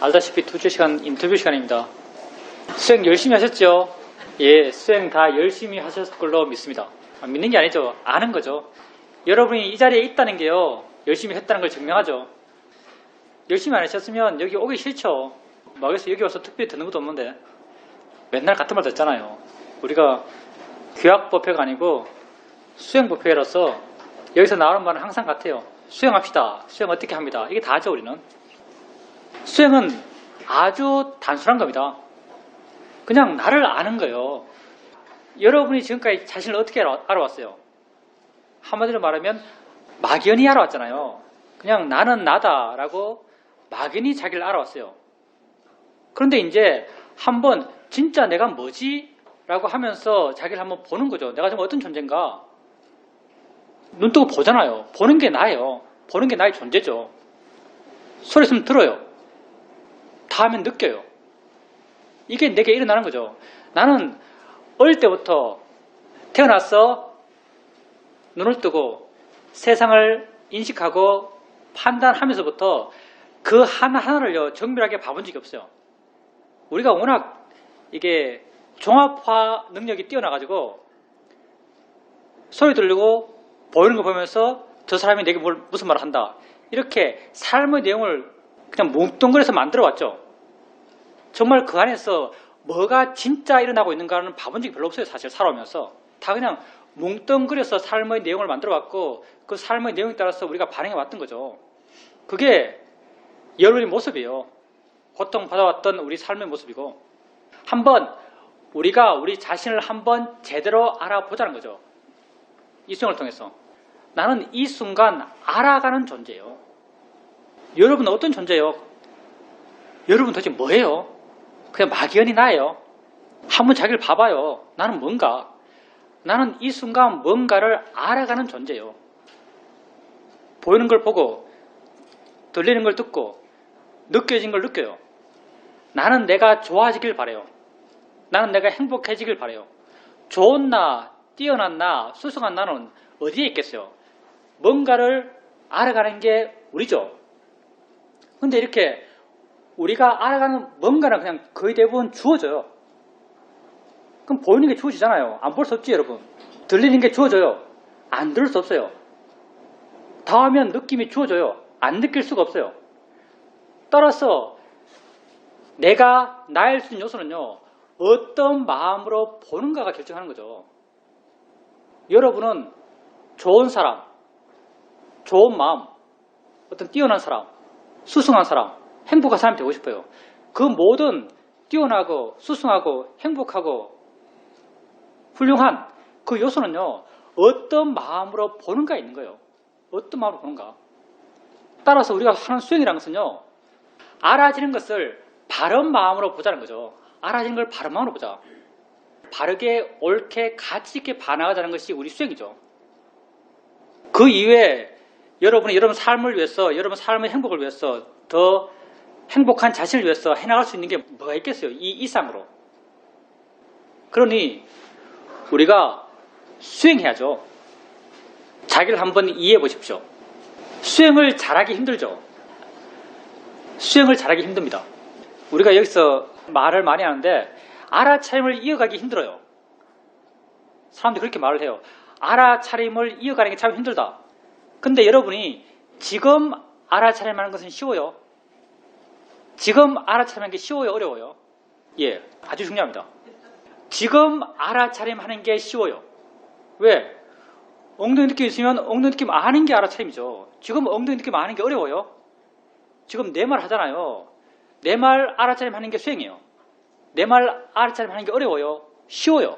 알다시피 2주시간 인터뷰 시간입니다. 수행 열심히 하셨죠? 예, 수행 다 열심히 하셨을 걸로 믿습니다. 믿는 게 아니죠. 아는 거죠. 여러분이 이 자리에 있다는 게요, 열심히 했다는 걸 증명하죠. 열심히 안 하셨으면 여기 오기 싫죠. 그래서 여기 와서 특별히 듣는 것도 없는데 맨날 같은 말 듣잖아요. 우리가 교학법회가 아니고 수행법회라서 여기서 나오는 말은 항상 같아요. 수행합시다. 수행 어떻게 합니다. 이게 다죠. 우리는. 수행은 아주 단순한 겁니다. 그냥 나를 아는 거예요. 여러분이 지금까지 자신을 어떻게 알아왔어요? 한마디로 말하면 막연히 알아왔잖아요. 그냥 나는 나다라고 막연히 자기를 알아왔어요. 그런데 이제 한번 진짜 내가 뭐지? 라고 하면서 자기를 한번 보는 거죠. 내가 지금 어떤 존재인가? 눈 뜨고 보잖아요. 보는 게 나예요. 보는 게 나의 존재죠. 소리 있으면 들어요. 다 하면 느껴요. 이게 내게 일어나는 거죠. 나는 어릴 때부터 태어나서 눈을 뜨고 세상을 인식하고 판단하면서부터 그 하나하나를요, 정밀하게 봐본 적이 없어요. 우리가 워낙 이게 종합화 능력이 뛰어나가지고 소리 들리고 보이는 거 보면서 저 사람이 내게 무슨 말을 한다. 이렇게 삶의 내용을 그냥 뭉뚱그려서 만들어 왔죠. 정말 그 안에서 뭐가 진짜 일어나고 있는가는 봐본 적이 별로 없어요. 사실 살아오면서. 다 그냥 뭉뚱그려서 삶의 내용을 만들어 왔고 그 삶의 내용에 따라서 우리가 반응해 왔던 거죠. 그게 여러분의 모습이에요. 고통받아왔던 우리 삶의 모습이고 한번 우리가 우리 자신을 한번 제대로 알아보자는 거죠. 이 수행을 통해서. 나는 이 순간 알아가는 존재예요. 여러분은 어떤 존재예요? 여러분 도대체 뭐예요? 그냥 막연히 나예요. 한번 자기를 봐봐요. 나는 뭔가? 나는 이 순간 뭔가를 알아가는 존재예요. 보이는 걸 보고 들리는 걸 듣고 느껴진 걸 느껴요. 나는 내가 좋아지길 바라요. 나는 내가 행복해지길 바라요. 좋은 나, 뛰어난 나, 수승한 나는 어디에 있겠어요? 뭔가를 알아가는 게 우리죠. 근데 이렇게 우리가 알아가는 뭔가는 그냥 거의 대부분 주어져요. 그럼 보이는 게 주어지잖아요. 안 볼 수 없지, 여러분. 들리는 게 주어져요. 안 들을 수 없어요. 닿으면 느낌이 주어져요. 안 느낄 수가 없어요. 따라서 내가 나일 수 있는 요소는요, 어떤 마음으로 보는가가 결정하는 거죠. 여러분은 좋은 사람, 좋은 마음, 어떤 뛰어난 사람, 수승한 사람, 행복한 사람이 되고 싶어요. 그 모든 뛰어나고 수승하고 행복하고 훌륭한 그 요소는요, 어떤 마음으로 보는가 있는 거예요. 어떤 마음으로 보는가. 따라서 우리가 하는 수행이라는 것은요, 알아지는 것을 바른 마음으로 보자는 거죠. 알아지는 걸 바른 마음으로 보자. 바르게, 옳게, 가치 있게 반응하자는 것이 우리 수행이죠. 그 이외에 여러분이 여러분 삶을 위해서, 여러분 삶의 행복을 위해서 더 행복한 자신을 위해서 해나갈 수 있는 게 뭐가 있겠어요? 이 이상으로. 그러니 우리가 수행해야죠. 자기를 한번 이해해 보십시오. 수행을 잘하기 힘들죠. 수행을 잘하기 힘듭니다. 우리가 여기서 말을 많이 하는데 알아차림을 이어가기 힘들어요. 사람들이 그렇게 말을 해요. 알아차림을 이어가는 게 참 힘들다. 근데 여러분이 지금 알아차림하는 것은 쉬워요. 지금 알아차림하는 게 쉬워요, 어려워요? 예, 아주 중요합니다. 지금 알아차림하는 게 쉬워요. 왜? 엉덩이 느낌 있으면 엉덩이 느낌 아는 게 알아차림이죠. 지금 엉덩이 느낌 아는 게 어려워요? 지금 내 말 하잖아요. 내 말 알아차림하는 게 수행이에요. 내 말 알아차림하는 게 어려워요? 쉬워요.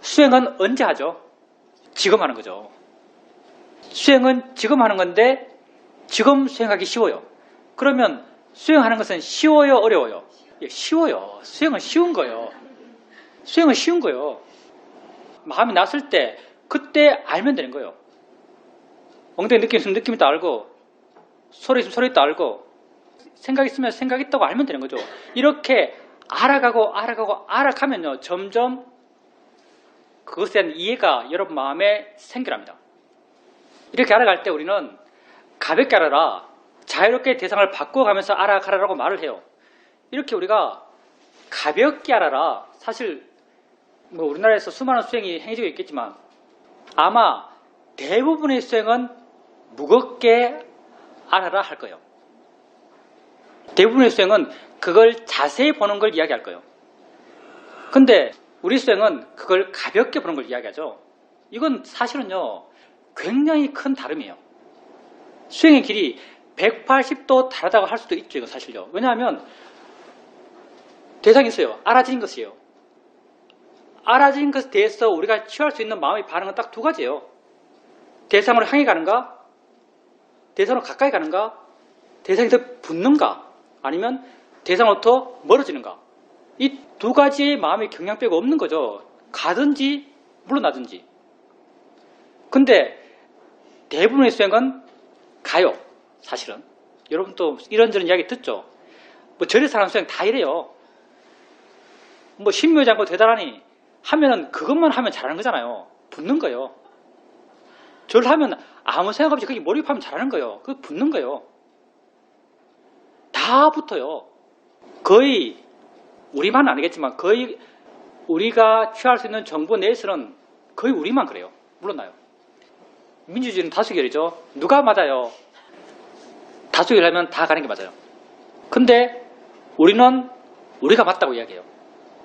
수행은 언제 하죠? 지금 하는 거죠. 수행은 지금 하는 건데 지금 수행하기 쉬워요. 그러면 수행하는 것은 쉬워요, 어려워요? 예, 쉬워요. 수행은 쉬운 거예요. 수행은 쉬운 거예요. 마음이 났을 때 그때 알면 되는 거예요. 엉덩이 느낌 있으면 느낌 있다 알고 소리 있으면 소리 있다 알고 생각 있으면 생각 있다고 알면 되는 거죠. 이렇게 알아가면요, 점점 그것에 대한 이해가 여러분 마음에 생겨납니다. 이렇게 알아갈 때 우리는 가볍게 알아라, 자유롭게 대상을 바꿔가면서 알아가라라고 말을 해요. 이렇게 우리가 가볍게 알아라. 사실 뭐 우리나라에서 수많은 수행이 행해지고 있겠지만 아마 대부분의 수행은 무겁게 알아라 할 거예요. 대부분의 수행은 그걸 자세히 보는 걸 이야기할 거예요. 근데 우리 수행은 그걸 가볍게 보는 걸 이야기하죠. 이건 사실은요 굉장히 큰 다름이에요. 수행의 길이 180도 다르다고 할 수도 있죠. 이거 사실요. 왜냐하면 대상이 있어요. 알아진 것이에요. 알아진 것에 대해서 우리가 취할 수 있는 마음의 반응은 딱 두 가지예요. 대상으로 향해 가는가? 대상으로 가까이 가는가? 대상에서 붙는가? 아니면 대상으로부터 멀어지는가? 이 두 가지의 마음의 경향배가 없는 거죠. 가든지 물러나든지. 근데 대부분의 수행은 가요. 사실은. 여러분 또 이런저런 이야기 듣죠? 뭐 절에서 하는 수행 다 이래요. 뭐 신묘지 않고 대단하니 하면은 그것만 하면 잘하는 거잖아요. 붙는 거예요. 절 하면 아무 생각 없이 거기 몰입하면 잘하는 거예요. 그거 붙는 거예요. 다 붙어요. 거의 우리만 아니겠지만 거의 우리가 취할 수 있는 정보 내에서는 거의 우리만 그래요. 물러나요. 민주주의는 다수결이죠. 누가 맞아요? 다수결하면 다 가는 게 맞아요. 근데 우리는 우리가 맞다고 이야기해요.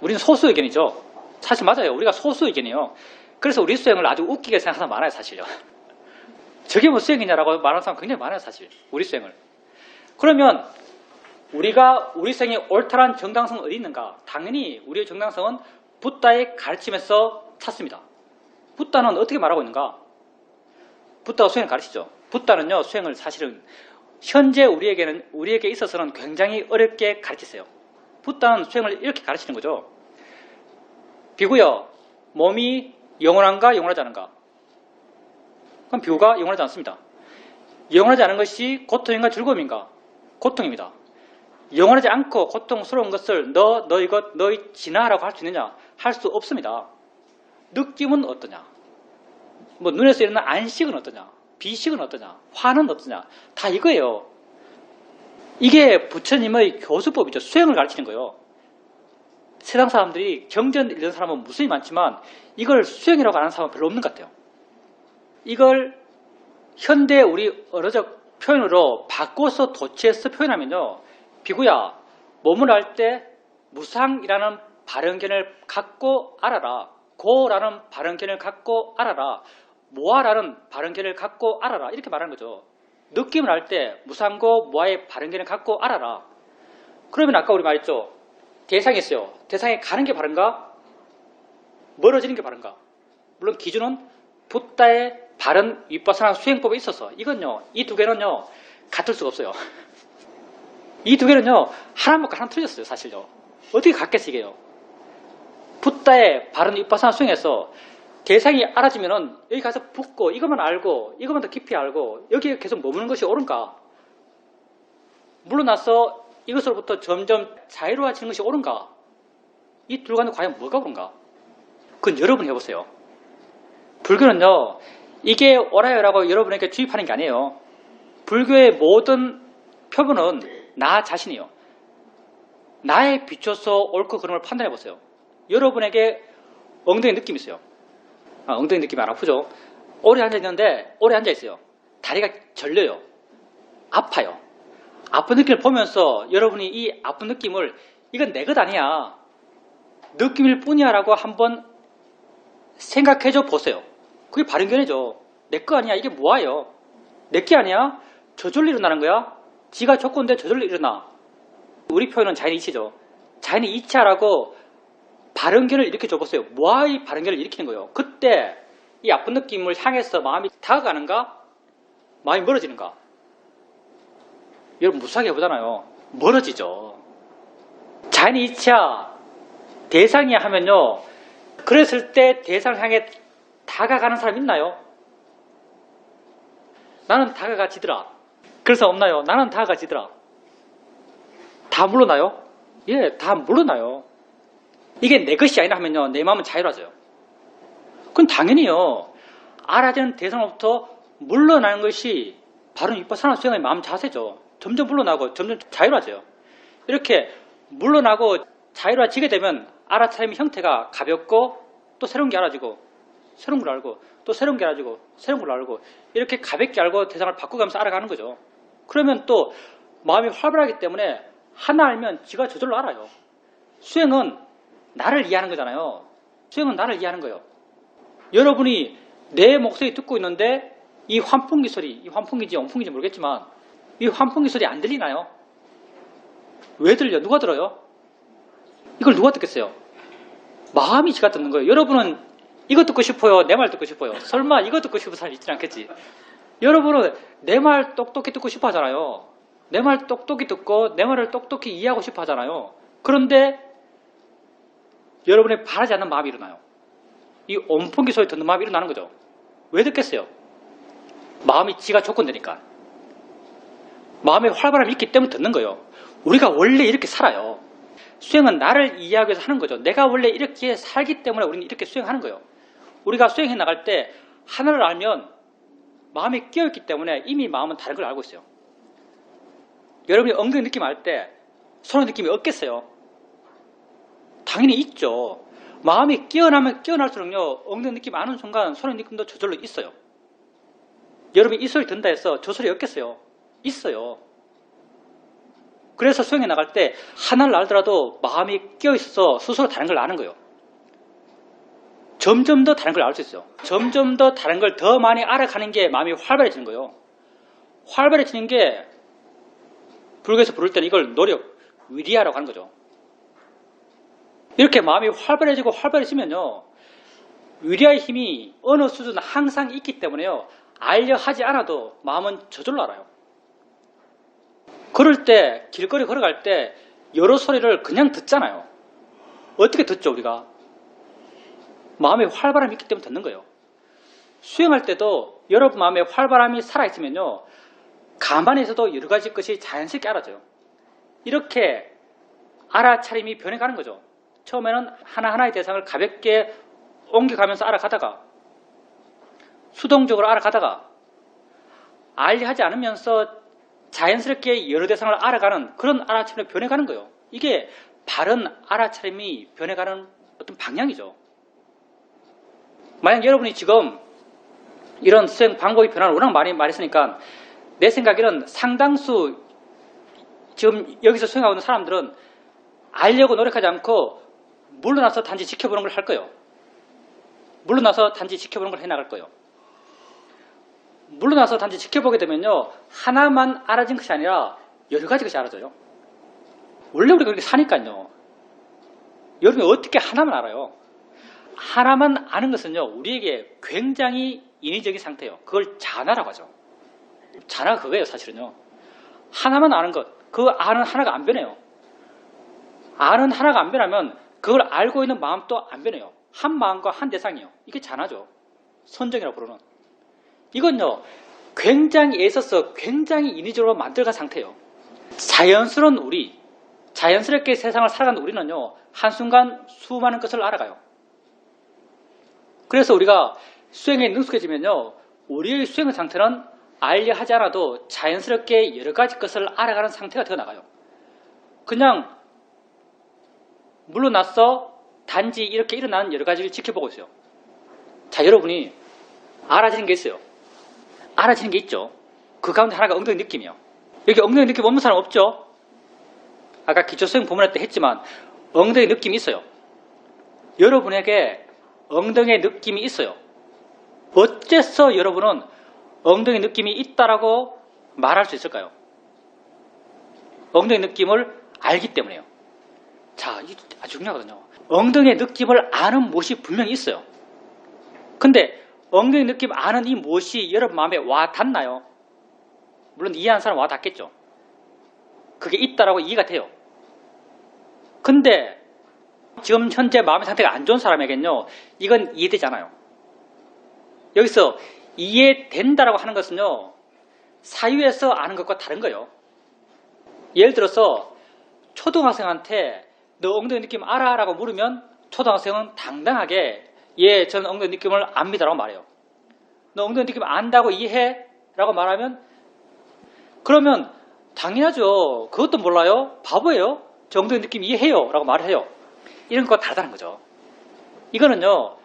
우리는 소수 의견이죠. 사실 맞아요. 우리가 소수 의견이에요. 그래서 우리 수행을 아주 웃기게 생각하는 사람 많아요. 사실요. 저게 뭐 수행이냐라고 말하는 사람 굉장히 많아요. 사실. 우리 수행을. 그러면 우리가 우리 수행의 옳다란 정당성은 어디 있는가? 당연히 우리의 정당성은 붓다의 가르침에서 찾습니다. 붓다는 어떻게 말하고 있는가? 붓다가 수행을 가르치죠. 붓다는요 수행을 사실은 현재 우리에게 있어서는 굉장히 어렵게 가르치세요. 붓다는 수행을 이렇게 가르치는 거죠. 비구요, 몸이 영원한가 영원하지 않은가? 그럼 비구가 영원하지 않습니다. 영원하지 않은 것이 고통인가 즐거움인가? 고통입니다. 영원하지 않고 고통스러운 것을 너 지나라고 할 수 있느냐? 할 수 없습니다. 느낌은 어떠냐? 뭐 눈에서 일어나는 안식은 어떠냐? 비식은 어떠냐? 화는 어떠냐? 다 이거예요. 이게 부처님의 교수법이죠. 수행을 가르치는 거예요. 세상 사람들이 경전 읽는 사람은 무수히 많지만 이걸 수행이라고 아는 사람은 별로 없는 것 같아요. 이걸 현대 우리 언어적 표현으로 바꿔서 도치해서 표현하면요. 비구야, 몸을 알 때 무상이라는 발언견을 갖고 알아라. 고라는 발언견을 갖고 알아라. 모아라는 발언견을 갖고 알아라. 이렇게 말하는 거죠. 느낌을 알 때 무상고, 모아의 발언견을 갖고 알아라. 그러면 아까 우리 말했죠. 대상이 있어요. 대상에 가는 게 바른가? 멀어지는 게 바른가? 물론 기준은 붓다의 바른 윗바사나 수행법에 있어서 이건요. 이 두 개는요. 같을 수가 없어요. 이 두 개는요. 하나 먹고 하나 틀렸어요. 사실요. 어떻게 같겠어 이게요. 붓다의 바른 윗바사나 수행에서 대상이 알아지면은 여기 가서 붙고 이것만 알고 이것만 더 깊이 알고 여기에 계속 머무는 것이 옳은가? 물러나서 이것으로부터 점점 자유로워지는 것이 옳은가? 이 둘 간에 과연 뭐가 옳은가? 그건 여러분 해보세요. 불교는요. 이게 옳아요라고 여러분에게 주입하는 게 아니에요. 불교의 모든 표본은 나 자신이에요. 나에 비춰서 옳고 그름을 판단해보세요. 여러분에게 엉덩이 느낌이 있어요. 엉덩이 느낌이 안 아프죠? 오래 앉아있는데 오래 앉아있어요. 다리가 절려요. 아파요. 아픈 느낌을 보면서 여러분이 이 아픈 느낌을 이건 내 것 아니야. 느낌일 뿐이야 라고 한번 생각해줘 보세요. 그게 바른 견해죠. 내 거 아니야. 이게 뭐예요? 내 게 아니야? 저절로 일어나는 거야? 지가 조건데 저절로 일어나. 우리 표현은 자연의 이치죠. 자연의 이치라고 바른견을 일으켜 보세요. 뭐의 바른견을 일으키는 거예요? 그때 이 아픈 느낌을 향해서 마음이 다가가는가? 마음이 멀어지는가? 여러분 무수하게 해보잖아요. 멀어지죠. 자연의 이치야, 대상이야 하면요. 그랬을 때 대상을 향해 다가가는 사람 있나요? 나는 다가가지더라. 그래서 없나요? 나는 다가가지더라. 다 물러나요? 예, 다 물러나요. 이게 내 것이 아니라 하면요. 내 마음은 자유로워져요. 그건 당연히요. 알아지는 대상으로부터 물러나는 것이 바로 윗바사나 수행의 마음 자세죠. 점점 물러나고 점점 자유로워져요. 이렇게 물러나고 자유로워지게 되면 알아차림의 형태가 가볍고 또 새로운 게 알아지고 새로운 걸 알고 또 새로운 게 알아지고 새로운 걸 알고 이렇게 가볍게 알고 대상을 바꿔가면서 알아가는 거죠. 그러면 또 마음이 활발하기 때문에 하나 알면 지가 저절로 알아요. 수행은 나를 이해하는 거잖아요. 수행은 나를 이해하는 거예요. 여러분이 내 목소리 듣고 있는데 이 환풍기 소리, 이 환풍기인지 영풍기인지 모르겠지만 이 환풍기 소리 안 들리나요? 왜 들려? 누가 들어요? 이걸 누가 듣겠어요? 마음이 지가 듣는 거예요. 여러분은 이거 듣고 싶어요? 내 말 듣고 싶어요? 설마 이거 듣고 싶은 사람 있지 않겠지? 여러분은 내 말 똑똑히 듣고 싶어 하잖아요. 내 말 똑똑히 듣고 내 말을 똑똑히 이해하고 싶어 하잖아요. 그런데 여러분이 바라지 않는 마음이 일어나요. 이 온풍기 소리 듣는 마음이 일어나는 거죠. 왜 듣겠어요? 마음이 지가 조건되니까. 마음에 활발함이 있기 때문에 듣는 거예요. 우리가 원래 이렇게 살아요. 수행은 나를 이해하기 위해서 하는 거죠. 내가 원래 이렇게 살기 때문에 우리는 이렇게 수행하는 거예요. 우리가 수행해 나갈 때 하나를 알면 마음이 깨어있기 때문에 이미 마음은 다른 걸 알고 있어요. 여러분이 엉덩이 느낌 알 때 손의 느낌이 없겠어요? 당연히 있죠. 마음이 깨어나면 깨어날수록요, 엉덩이 느낌 아는 순간 손의 느낌도 저절로 있어요. 여러분이 이 소리 듣는다 해서 저 소리 없겠어요? 있어요. 그래서 수행해 나갈 때 하나를 알더라도 마음이 깨어있어서 스스로 다른 걸 아는 거예요. 점점 더 다른 걸 알 수 있어요. 점점 더 다른 걸 더 많이 알아가는 게 마음이 활발해지는 거예요. 활발해지는 게 불교에서 부를 때는 이걸 노력, 위리아라고 하는 거죠. 이렇게 마음이 활발해지고 활발해지면요, 위리아의 힘이 어느 수준은 항상 있기 때문에요, 알려 하지 않아도 마음은 저절로 알아요. 걸을 때, 길거리 걸어갈 때 여러 소리를 그냥 듣잖아요. 어떻게 듣죠, 우리가? 마음에 활발함이 있기 때문에 듣는 거예요. 수행할 때도 여러분 마음에 활발함이 살아있으면요, 가만히 있어도 여러 가지 것이 자연스럽게 알아져요. 이렇게 알아차림이 변해가는 거죠. 처음에는 하나하나의 대상을 가볍게 옮겨가면서 알아가다가, 수동적으로 알아가다가, 알려 하지 않으면서 자연스럽게 여러 대상을 알아가는 그런 알아차림으로 변해가는 거예요. 이게 바른 알아차림이 변해가는 어떤 방향이죠. 만약 여러분이 지금 이런 수행 방법의 변화를 워낙 많이 말했으니까 내 생각에는 상당수 지금 여기서 수행하고 있는 사람들은 알려고 노력하지 않고 물러나서 단지 지켜보는 걸 할 거예요. 물러나서 단지 지켜보는 걸 해나갈 거예요. 물러나서 단지 지켜보게 되면요, 하나만 알아진 것이 아니라 여러 가지 것이 알아져요. 원래 우리가 그렇게 사니까요. 여러분이 어떻게 하나만 알아요? 하나만 아는 것은요, 우리에게 굉장히 인위적인 상태예요. 그걸 자나라고 하죠. 자나가 그거예요, 사실은요. 하나만 아는 것, 그 아는 하나가 안 변해요. 아는 하나가 안 변하면 그걸 알고 있는 마음도 안 변해요. 한 마음과 한 대상이에요. 이게 자나죠. 선정이라고 부르는. 이건요, 굉장히 애써서 굉장히 인위적으로 만들어간 상태예요. 자연스러운 우리, 자연스럽게 세상을 살아가는 우리는요, 한순간 수많은 것을 알아가요. 그래서 우리가 수행에 능숙해지면요, 우리의 수행의 상태는 알려 하지 않아도 자연스럽게 여러 가지 것을 알아가는 상태가 되어 나가요. 그냥 물러나서 단지 이렇게 일어나는 여러 가지를 지켜보고 있어요. 자, 여러분이 알아지는 게 있어요. 알아지는 게 있죠. 그 가운데 하나가 엉덩이 느낌이요. 여기 엉덩이 느낌 없는 사람 없죠? 아까 기초수행 본문할 때 했지만 엉덩이 느낌이 있어요. 여러분에게 엉덩이의 느낌이 있어요. 어째서 여러분은 엉덩이 느낌이 있다라고 말할 수 있을까요? 엉덩이 느낌을 알기 때문에요. 자, 이게 아주 중요하거든요. 엉덩이의 느낌을 아는 못이 분명히 있어요. 근데 엉덩이 느낌 아는 이 못이 여러분 마음에 와 닿나요? 물론 이해하는 사람 와 닿겠죠. 그게 있다라고 이해가 돼요. 근데 지금 현재 마음의 상태가 안 좋은 사람에겐요, 이건 이해되지 않아요. 여기서 이해된다라고 하는 것은요, 사유에서 아는 것과 다른 거예요. 예를 들어서 초등학생한테 너 엉덩이 느낌 알아? 라고 물으면 초등학생은 당당하게 예, 저는 엉덩이 느낌을 압니다라고 말해요. 너 엉덩이 느낌 안다고 이해해? 라고 말하면, 그러면 당연하죠. 그것도 몰라요? 바보예요? 저 엉덩이 느낌 이해해요? 라고 말을 해요. 이런 거 다르다는 거죠. 이거는요,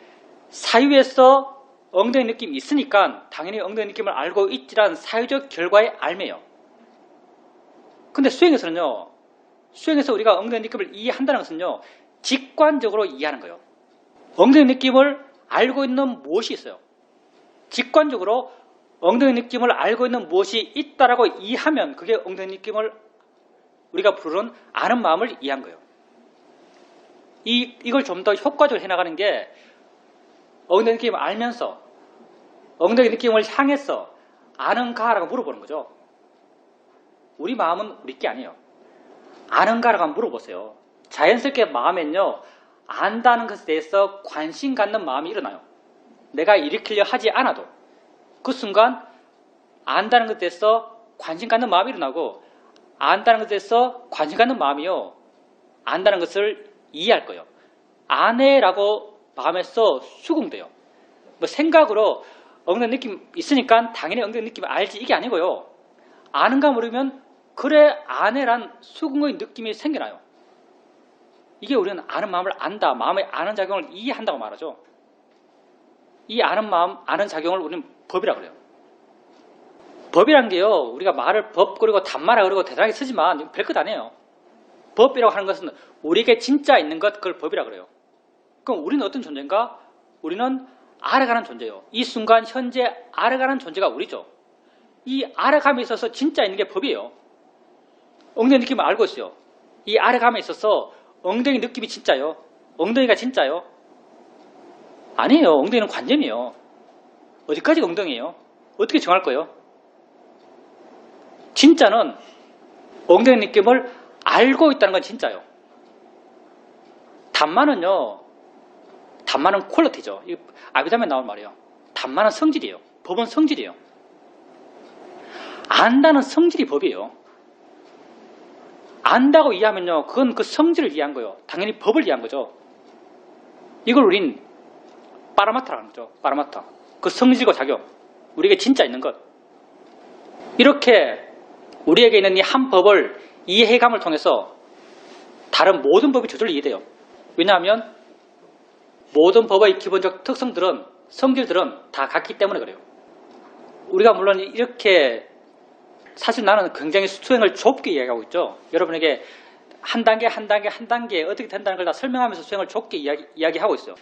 사유에서 엉덩이 느낌이 있으니까 당연히 엉덩이 느낌을 알고 있지란 사유적 결과의 알매요. 근데 수행에서는요, 수행에서 우리가 엉덩이 느낌을 이해한다는 것은요, 직관적으로 이해하는 거예요. 엉덩이 느낌을 알고 있는 무엇이 있어요? 직관적으로 엉덩이 느낌을 알고 있는 무엇이 있다라고 이해하면 그게 엉덩이 느낌을 우리가 부르는 아는 마음을 이해한 거예요. 이걸 좀 더 효과적으로 해나가는 게 엉덩이 느낌을 알면서 엉덩이 느낌을 향해서 아는가라고 물어보는 거죠. 우리 마음은 우리 게 아니에요. 아는가라고 한번 물어보세요. 자연스럽게 마음엔요, 안다는 것에 대해서 관심 갖는 마음이 일어나요. 내가 일으키려 하지 않아도 그 순간 안다는 것에 대해서 관심 갖는 마음이 일어나고 안다는 것에 대해서 관심 갖는 마음이요, 안다는 것을 이해할 거예요. 아네라고 마음에서 수긍돼요. 뭐 생각으로 엉덩이 느낌 있으니까 당연히 엉덩이 느낌 알지 이게 아니고요. 아는가 모르면 그래 아네란 수긍의 느낌이 생겨나요. 이게 우리는 아는 마음을 안다, 마음의 아는 작용을 이해한다고 말하죠. 이 아는 마음, 아는 작용을 우리는 법이라고 그래요. 법이란 게요, 우리가 말을 법 그리고 단말아 그리고 대단하게 쓰지만 별것 아니에요. 법이라고 하는 것은 우리에게 진짜 있는 것, 그걸 법이라고 그래요. 그럼 우리는 어떤 존재인가? 우리는 알아가는 존재예요. 이 순간 현재 알아가는 존재가 우리죠. 이 알아감에 있어서 진짜 있는 게 법이에요. 엉덩이 느낌을 알고 있어요. 이 알아감에 있어서 엉덩이 느낌이 진짜요? 엉덩이가 진짜요? 아니에요. 엉덩이는 관념이에요. 어디까지 엉덩이에요? 어떻게 정할 거예요? 진짜는 엉덩이 느낌을 알고 있다는 건 진짜요. 단만은요, 단만은 퀄리티죠. 아비담에 나올 말이에요. 단만은 성질이에요. 법은 성질이에요. 안다는 성질이 법이에요. 안다고 이해하면요, 그건 그 성질을 이해한 거예요. 당연히 법을 이해한 거죠. 이걸 우린 파라마타라고 하는 거죠. 파라마타. 그 성질과 작용. 우리에게 진짜 있는 것. 이렇게 우리에게 있는 이 한 법을 이해감을 통해서 다른 모든 법이 저절로 이해돼요. 왜냐하면 모든 법의 기본적 특성들은, 성질들은 다 같기 때문에 그래요. 우리가 물론 이렇게, 사실 나는 굉장히 수행을 좁게 이야기하고 있죠. 여러분에게 한 단계 한 단계 한 단계 어떻게 된다는 걸 다 설명하면서 수행을 좁게 이야기하고 있어요.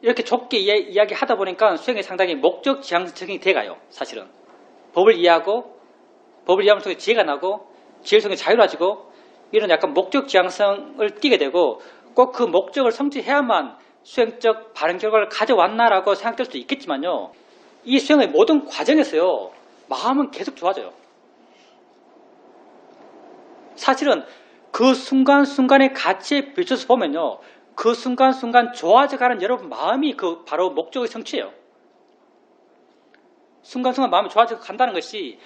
이렇게 좁게 이야기하다 보니까 수행이 상당히 목적 지향적이 돼가요. 사실은 법을 이해하고 법을 이해하면서 통해 지혜가 나고 지혜를 통해 자유로워지고 이런 약간 목적 지향성을 띠게 되고 꼭 그 목적을 성취해야만 수행적 바른 결과를 가져왔나라고 생각될 수도 있겠지만요. 이 수행의 모든 과정에서요, 마음은 계속 좋아져요. 사실은 그 순간순간의 가치에 비춰서 보면요, 그 순간순간 좋아져가는 여러분 마음이 그 바로 목적의 성취예요. 순간순간 마음이 좋아져 간다는 것이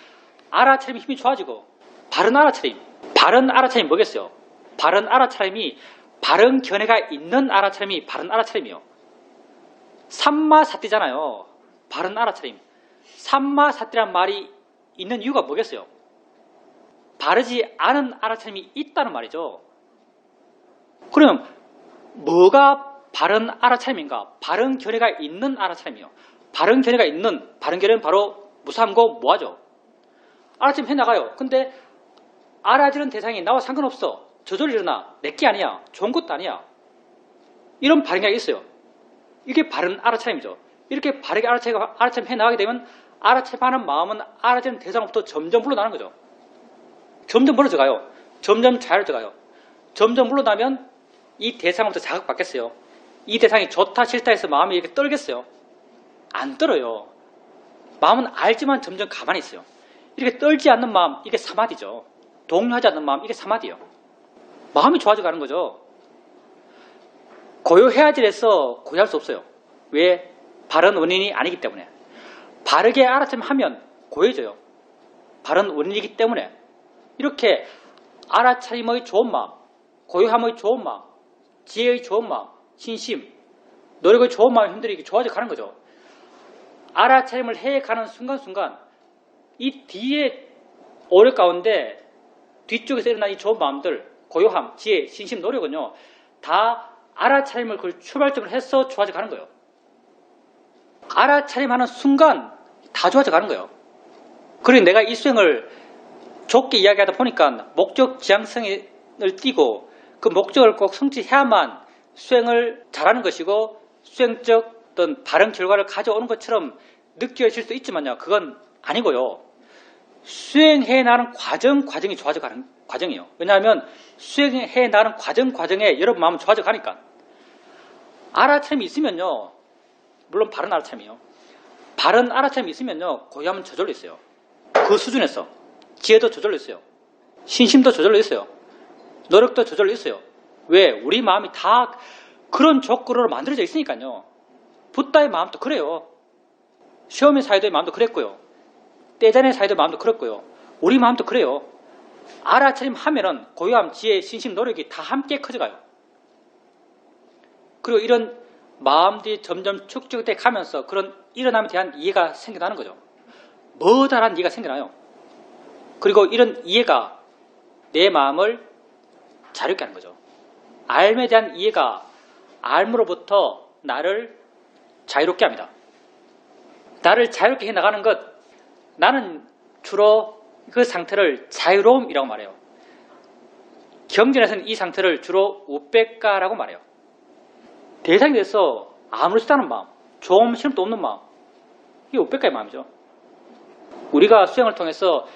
알아차림 힘이 좋아지고, 바른 알아차림. 바른 알아차림이 뭐겠어요? 바른 알아차림이 바른 견해가 있는 알아차림이 바른 알아차림이요. 삼마사띠잖아요. 바른 알아차림. 삼마사띠란 말이 있는 이유가 뭐겠어요? 바르지 않은 알아차림이 있다는 말이죠. 그럼 뭐가 바른 알아차림인가? 바른 견해가 있는 알아차림이요. 바른 견해가 있는, 바른 견해는 바로 무삼고 뭐하죠? 알아차림 해나가요. 근데 알아지는 대상이 나와 상관없어. 저절로 일어나. 내게 아니야. 좋은 것도 아니야. 이런 바른 견해가 있어요. 이게 바른 알아차림이죠. 이렇게 바르게 알아차림 해나가게 되면 알아차림하는 마음은 알아지는 대상으로부터 점점 물러나는 거죠. 점점 멀어져 가요. 점점 자유로워져 가요. 점점 물러나면 이 대상으로부터 자극받겠어요. 이 대상이 좋다 싫다 해서 마음이 이렇게 떨겠어요. 안 떨어요. 마음은 알지만 점점 가만히 있어요. 이렇게 떨지 않는 마음, 이게 사마디죠. 동요하지 않는 마음, 이게 사마디예요. 마음이 좋아져 가는 거죠. 고요해야지해서 고요할 수 없어요. 왜? 바른 원인이 아니기 때문에. 바르게 알아차림하면 고요해져요. 바른 원인이기 때문에. 이렇게 알아차림의 좋은 마음, 고요함의 좋은 마음, 지혜의 좋은 마음, 신심, 노력의 좋은 마음의 힘들이 좋아져 가는 거죠. 알아차림을 해가는 순간순간 이 뒤에 오력 가운데 뒤쪽에서 일어난 이 좋은 마음들, 고요함, 지혜, 신심, 노력은요, 다 알아차림을 그걸 출발점으로 해서 좋아져 가는 거예요. 알아차림하는 순간 다 좋아져 가는 거예요. 그리고 내가 이 수행을 좁게 이야기하다 보니까 목적 지향성을 띠고 그 목적을 꼭 성취해야만 수행을 잘하는 것이고 수행적 어떤 바른 결과를 가져오는 것처럼 느껴질 수 있지만요. 그건 아니고요. 수행해 나가는 과정이 좋아져 가는 과정이에요. 왜냐하면 수행해 나가는 과정에 여러분 마음은 좋아져 가니까. 알아차림이 있으면요. 물론 바른 알아차림이요. 바른 알아차림이 있으면요. 고요함은 저절로 있어요. 그 수준에서. 지혜도 저절로 있어요. 신심도 저절로 있어요. 노력도 저절로 있어요. 왜? 우리 마음이 다 그런 조건으로 만들어져 있으니까요. 붓다의 마음도 그래요. 시험의 사이도의 마음도 그랬고요. 떼잔의 사이도의 마음도 그랬고요. 우리 마음도 그래요. 알아차림 하면은 고요함, 지혜, 신심, 노력이 다 함께 커져가요. 그리고 이런 마음들이 점점 축적돼 가면서 그런 일어남에 대한 이해가 생겨나는 거죠. 머다란 이해가 생겨나요. 그리고 이런 이해가 내 마음을 자유롭게 하는 거죠. 알에 대한 이해가 알므로부터 나를 자유롭게 합니다. 나를 자유롭게 해나가는 것, 나는 주로 그 상태를 자유로움이라고 말해요. 경전에서는 이 상태를 주로 우백가라고 말해요. 대상이 돼서 아무렇지도 않은 마음, 조금 실험도 없는 마음, 이게 우백가의 마음이죠. 우리가 수행을 통해서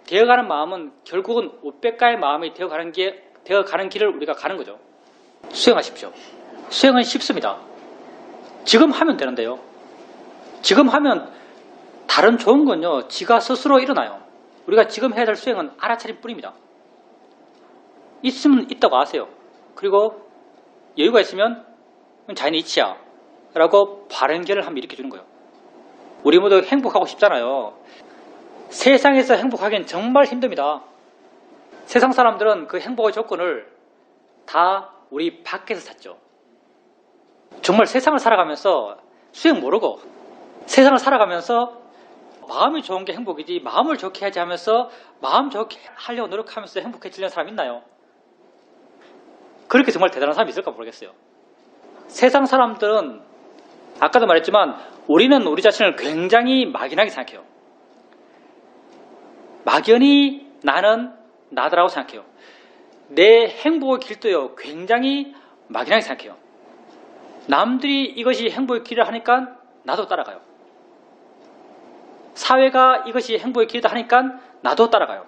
되어가는 마음은 결국은 우백가의 마음이 되어가는 길을 우리가 가는 거죠. 수행하십시오. 수행은 쉽습니다. 지금 하면 되는데요. 지금 하면 다른 좋은 건요. 지가 스스로 일어나요. 우리가 지금 해야 될 수행은 알아차림 뿐입니다. 있으면 있다고 아세요. 그리고 여유가 있으면 자연의 이치야 라고 바른 길을 한번 일으켜 주는 거예요. 우리 모두 행복하고 싶잖아요. 세상에서 행복하기엔 정말 힘듭니다. 세상 사람들은 그 행복의 조건을 다 우리 밖에서 찾죠. 정말 세상을 살아가면서 수행 모르고 세상을 살아가면서 마음이 좋은 게 행복이지 마음을 좋게 해야지 하면서 마음 좋게 하려고 노력하면서 행복해지려는 사람 있나요? 그렇게 정말 대단한 사람이 있을까 모르겠어요. 세상 사람들은 아까도 말했지만 우리는 우리 자신을 굉장히 막연하게 생각해요. 막연히 나는 나다라고 생각해요. 내 행복의 길도요 굉장히 막연하게 생각해요. 남들이 이것이 행복의 길을 하니까 나도 따라가요. 사회가 이것이 행복의 길이다 하니까 나도 따라가요.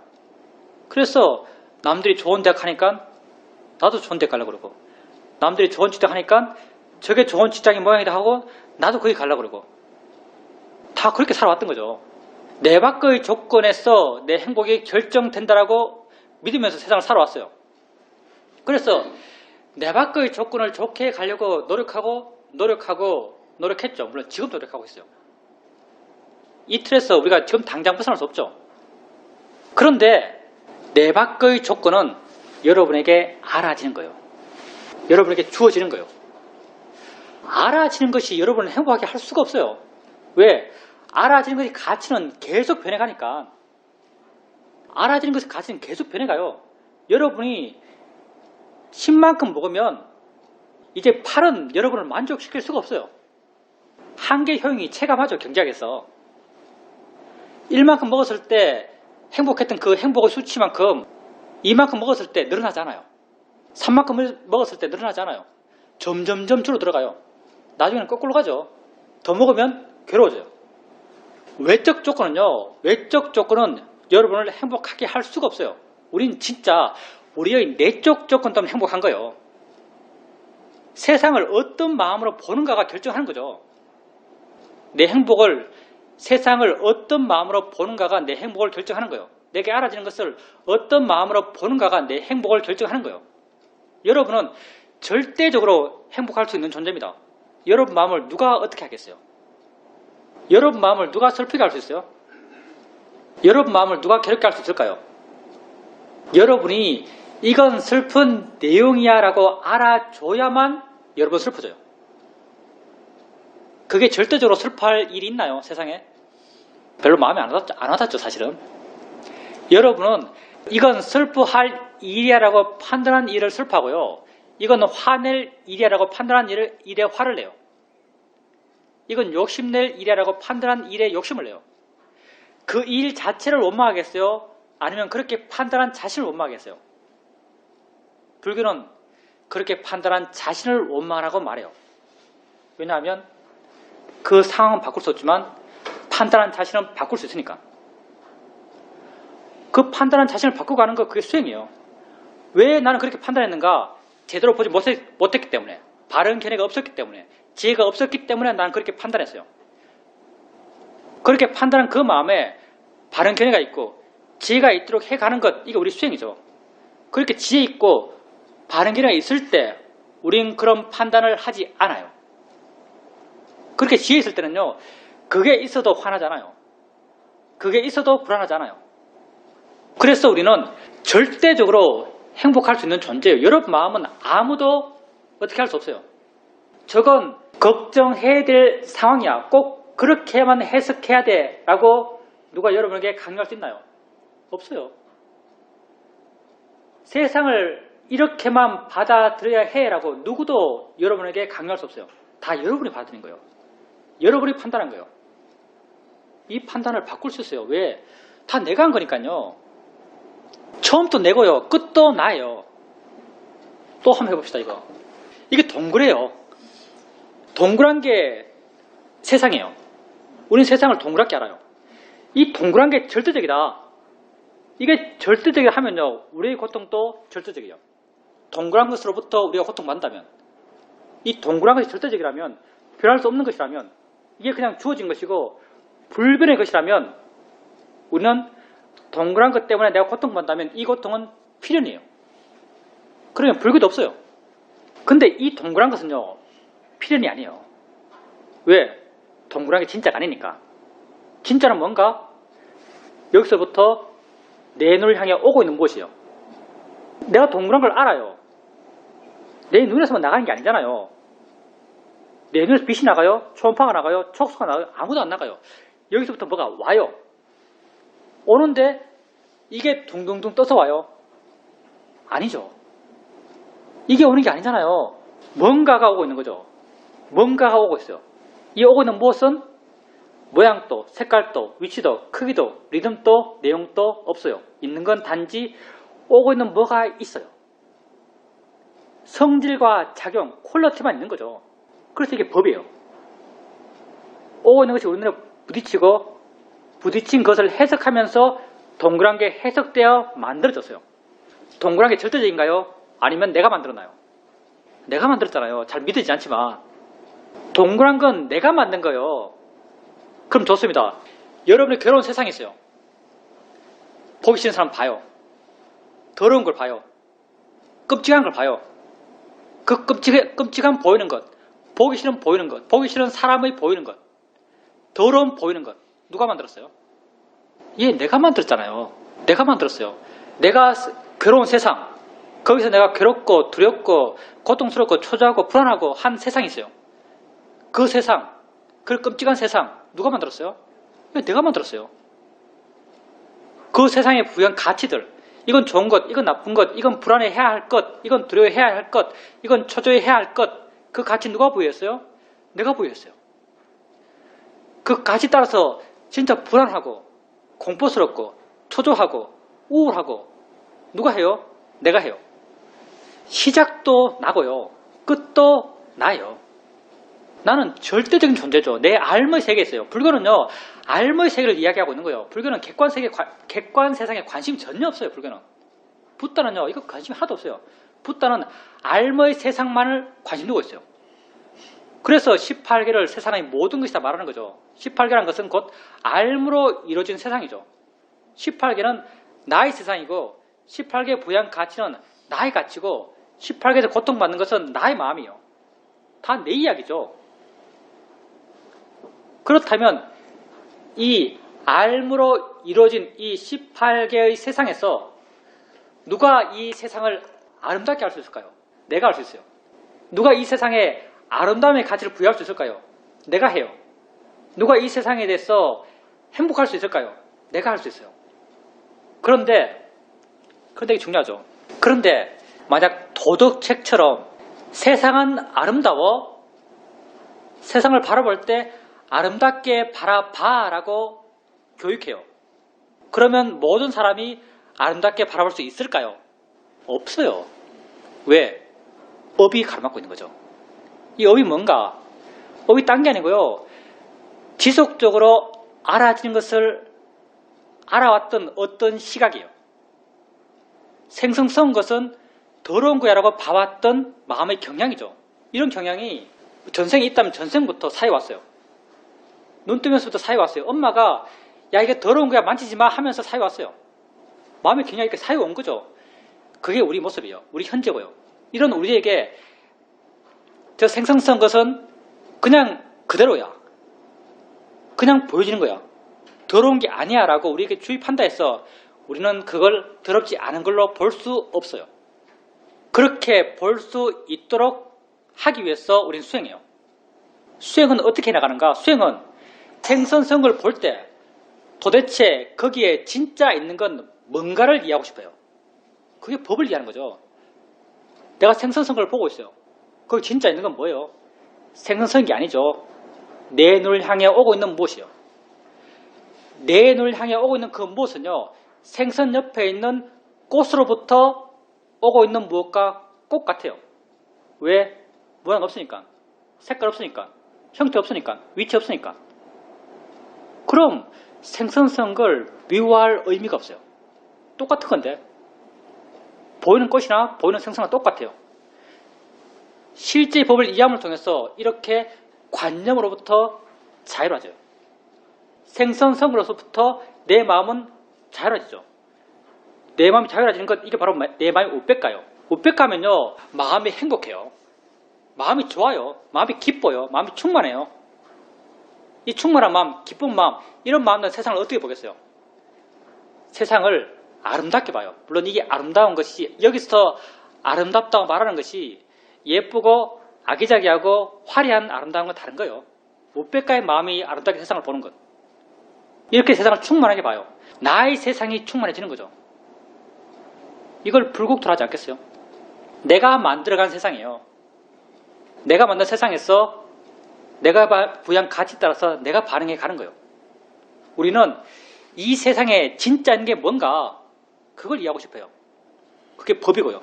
그래서 남들이 좋은 대학 하니까 나도 좋은 대학 가려고 그러고 남들이 좋은 직장 하니까 저게 좋은 직장의 모양이다 하고 나도 거기 가려고 그러고 다 그렇게 살아왔던 거죠. 내 밖의 조건에서 내 행복이 결정된다라고 믿으면서 세상을 살아왔어요. 그래서 내 밖의 조건을 좋게 가려고 노력했죠. 물론 지금도 노력하고 있어요. 이 틀에서 우리가 지금 당장 벗어날 수 없죠. 그런데 내 밖의 조건은 여러분에게 알아지는 거예요. 여러분에게 주어지는 거예요. 알아지는 것이 여러분을 행복하게 할 수가 없어요. 왜? 알아지는 것이 가치는 계속 변해가니까. 알아지는 것의 가치는 계속 변해가요. 여러분이 10만큼 먹으면 이제 8은 여러분을 만족시킬 수가 없어요. 한계 효용이 체감하죠. 경제학에서. 1만큼 먹었을 때 행복했던 그 행복의 수치만큼 2만큼 먹었을 때 늘어나지 않아요. 3만큼 먹었을 때 늘어나지 않아요. 점점점 줄어들어가요. 나중에는 거꾸로 가죠. 더 먹으면 괴로워져요. 외적 조건은요. 외적 조건은 여러분을 행복하게 할 수가 없어요. 우린 진짜 우리의 내적 조건 때문에 행복한 거예요. 세상을 어떤 마음으로 보는가가 결정하는 거죠. 내 행복을 세상을 어떤 마음으로 보는가가 내 행복을 결정하는 거예요. 내게 알아지는 것을 어떤 마음으로 보는가가 내 행복을 결정하는 거예요. 여러분은 절대적으로 행복할 수 있는 존재입니다. 여러분 마음을 누가 어떻게 하겠어요? 여러분 마음을 누가 슬프게 할 수 있어요? 여러분 마음을 누가 괴롭게 할 수 있을까요? 여러분이 이건 슬픈 내용이야 라고 알아줘야만 여러분 슬퍼져요. 그게 절대적으로 슬퍼할 일이 있나요? 세상에? 별로 마음에 안 와닿죠 사실은. 여러분은 이건 슬프할 일이라고 판단한 일을 슬퍼하고요. 이건 화낼 일이라고 판단한 일에 화를 내요. 이건 욕심낼 일이라고 판단한 일에 욕심을 내요. 그 일 자체를 원망하겠어요? 아니면 그렇게 판단한 자신을 원망하겠어요? 불교는 그렇게 판단한 자신을 원망하라고 말해요. 왜냐하면 그 상황은 바꿀 수 없지만 판단한 자신은 바꿀 수 있으니까. 그 판단한 자신을 바꾸고 가는 거 그게 수행이에요. 왜 나는 그렇게 판단했는가? 제대로 보지 못했기 때문에, 바른 견해가 없었기 때문에, 지혜가 없었기 때문에 나는 그렇게 판단했어요. 그렇게 판단한 그 마음에 바른 견해가 있고 지혜가 있도록 해가는 것, 이게 우리 수행이죠. 그렇게 지혜 있고 바른 견해가 있을 때 우린 그런 판단을 하지 않아요. 그렇게 지혜 있을 때는요, 그게 있어도 화나잖아요. 그게 있어도 불안하잖아요. 그래서 우리는 절대적으로 행복할 수 있는 존재예요. 여러분 마음은 아무도 어떻게 할 수 없어요. 저건 걱정해야 될 상황이야. 꼭 그렇게만 해석해야 돼 라고 누가 여러분에게 강요할 수 있나요? 없어요. 세상을 이렇게만 받아들여야 해 라고 누구도 여러분에게 강요할 수 없어요. 다 여러분이 받아들인 거예요. 여러분이 판단한 거예요. 이 판단을 바꿀 수 있어요. 왜? 다 내가 한 거니까요. 처음부터 내고요. 끝도 나예요. 또 한번 해봅시다. 이게 동그래요. 동그란 게 세상이에요. 우리는 세상을 동그랗게 알아요. 이 동그란 게 절대적이다. 이게 절대적이라 하면요, 우리의 고통도 절대적이에요. 동그란 것으로부터 우리가 고통받는다면, 이 동그란 것이 절대적이라면, 변할 수 없는 것이라면, 이게 그냥 주어진 것이고 불변의 것이라면, 우리는 동그란 것 때문에 내가 고통받는다면 이 고통은 필연이에요. 그러면 불교도 없어요. 근데 이 동그란 것은요, 필연이 아니에요. 왜? 동그란 게 진짜가 아니니까. 진짜는 뭔가? 여기서부터 내 눈을 향해 오고 있는 곳이에요. 내가 동그란 걸 알아요. 내 눈에서만 나가는 게 아니잖아요. 내 눈에서 빛이 나가요? 초음파가 나가요? 촉수가 나가요? 아무도 안 나가요. 여기서부터 뭐가 와요. 오는데 이게 둥둥둥 떠서 와요? 아니죠. 이게 오는 게 아니잖아요. 뭔가가 오고 있는 거죠. 뭔가가 오고 있어요. 이 오고 있는 무엇은 모양도, 색깔도, 위치도, 크기도, 리듬도, 내용도 없어요. 있는 건 단지 오고 있는 뭐가 있어요. 성질과 작용, 퀄리티만 있는 거죠. 그래서 이게 법이에요. 오고 있는 것이 우리 눈에 부딪히고 부딪힌 것을 해석하면서 동그란 게 해석되어 만들어졌어요. 동그란 게 절대적인가요? 아니면 내가 만들었나요? 내가 만들었잖아요. 잘 믿어지지 않지만. 동그란 건 내가 만든 거예요. 그럼 좋습니다. 여러분이 괴로운 세상이 있어요. 보기 싫은 사람 봐요. 더러운 걸 봐요. 끔찍한 걸 봐요. 그 끔찍한 보이는 것, 보기 싫은 보이는 것, 보기 싫은 사람의 보이는 것, 더러운 보이는 것, 누가 만들었어요? 내가 만들었잖아요. 내가 만들었어요. 내가 괴로운 세상, 거기서 내가 괴롭고 두렵고 고통스럽고 초조하고 불안하고 한 세상이 있어요. 그 세상, 그 끔찍한 세상 누가 만들었어요? 내가 만들었어요. 그 세상에 부여한 가치들, 이건 좋은 것, 이건 나쁜 것, 이건 불안해해야 할 것, 이건 두려워해야 할 것, 이건 초조해해야 할 것, 그 가치 누가 부여했어요? 내가 부여했어요. 그 가치 따라서 진짜 불안하고 공포스럽고 초조하고 우울하고 누가 해요? 내가 해요. 시작도 나고요. 끝도 나요. 나는 절대적인 존재죠. 내 알의 세계에 있어요. 불교는요, 알의 세계를 이야기하고 있는 거예요. 불교는 객관 세상에 관심이 전혀 없어요. 불교는. 붓다는요, 이거 관심이 하나도 없어요. 붓다는 알의 세상만을 관심 두고 있어요. 그래서 18개를 세상의 모든 것이다 말하는 거죠. 18개라는 것은 곧 알무로 이루어진 세상이죠. 18개는 나의 세상이고 18개 부여한 가치는 나의 가치고 18개에서 고통받는 것은 나의 마음이에요. 다 내 이야기죠. 그렇다면 이 알무로 이루어진 이 18개의 세상에서 누가 이 세상을 아름답게 할 수 있을까요? 내가 할 수 있어요. 누가 이 세상에 아름다움의 가치를 부여할 수 있을까요? 내가 해요. 누가 이 세상에 대해서 행복할 수 있을까요? 내가 할 수 있어요. 그런데 그런데 이게 중요하죠. 그런데 만약 도덕책처럼 세상은 아름다워, 세상을 바라볼 때 아름답게 바라봐라고 교육해요. 그러면 모든 사람이 아름답게 바라볼 수 있을까요? 없어요. 왜? 업이 가로막고 있는 거죠. 이 업이 뭔가? 업이 딴 게 아니고요. 지속적으로 알아지는 것을 알아왔던 어떤 시각이에요. 생성성 것은 더러운 거야라고 봐왔던 마음의 경향이죠. 이런 경향이 전생에 있다면 전생부터 사해왔어요. 눈 뜨면서부터 사해왔어요. 엄마가 야 이게 더러운 거야 만지지 마 하면서 사해왔어요. 마음의 경향이 이렇게 사해온 거죠. 그게 우리 모습이에요. 우리 현재고요. 이런 우리에게 저 생성성 것은 그냥 그대로야. 그냥 보여지는 거야. 더러운 게 아니야 라고 우리에게 주입한다 해서 우리는 그걸 더럽지 않은 걸로 볼 수 없어요. 그렇게 볼 수 있도록 하기 위해서 우리는 수행해요. 수행은 어떻게 나가는가? 수행은 생선성을 볼 때 도대체 거기에 진짜 있는 건 뭔가를 이해하고 싶어요. 그게 법을 이해하는 거죠. 내가 생선성을 보고 있어요. 거기 진짜 있는 건 뭐예요? 생선성이 아니죠. 내 눈을 향해 오고 있는 무엇이요? 내 눈을 향해 오고 있는 그 무엇은요, 생선 옆에 있는 꽃으로부터 오고 있는 무엇과 똑같아요. 왜? 모양 없으니까. 색깔 없으니까. 형태 없으니까. 위치 없으니까. 그럼 생선성을 미워할 의미가 없어요. 똑같은 건데. 보이는 꽃이나 보이는 생선은 똑같아요. 실제 법을 이해함을 통해서 이렇게 관념으로부터 자유로워져요. 생선성으로부터 내 마음은 자유로워지죠. 내 마음이 자유로워지는 것, 이게 바로 내 마음이 우백가요. 우백가면요, 마음이 행복해요. 마음이 좋아요. 마음이 기뻐요. 마음이 충만해요. 이 충만한 마음, 기쁜 마음, 이런 마음은 세상을 어떻게 보겠어요? 세상을 아름답게 봐요. 물론 이게 아름다운 것이, 여기서 아름답다고 말하는 것이 예쁘고 아기자기하고 화려한 아름다운 건 다른 거예요. 우백가의 마음이 아름답게 세상을 보는 것. 이렇게 세상을 충만하게 봐요. 나의 세상이 충만해지는 거죠. 이걸 불국토하지 않겠어요? 내가 만들어간 세상이에요. 내가 만든 세상에서 내가 부여한 가치에 따라서 내가 반응해 가는 거예요. 우리는 이 세상에 진짜인 게 뭔가 그걸 이해하고 싶어요. 그게 법이고요.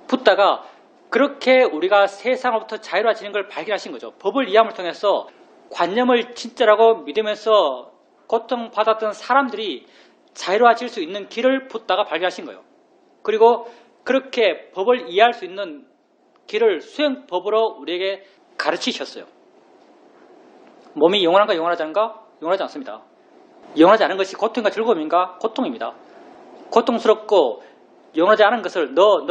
붓다가 그렇게 우리가 세상으로부터 자유로워지는 걸 발견하신 거죠. 법을 이해함을 통해서 관념을 진짜라고 믿으면서 고통받았던 사람들이 자유로워질 수 있는 길을 붓다가 발견하신 거예요. 그리고 그렇게 법을 이해할 수 있는 길을 수행법으로 우리에게 가르치셨어요. 몸이 영원한가 영원하지 않은가? 영원하지 않습니다. 영원하지 않은 것이 고통인가 즐거움인가? 고통입니다. 고통스럽고 영원하지 않은 것을 너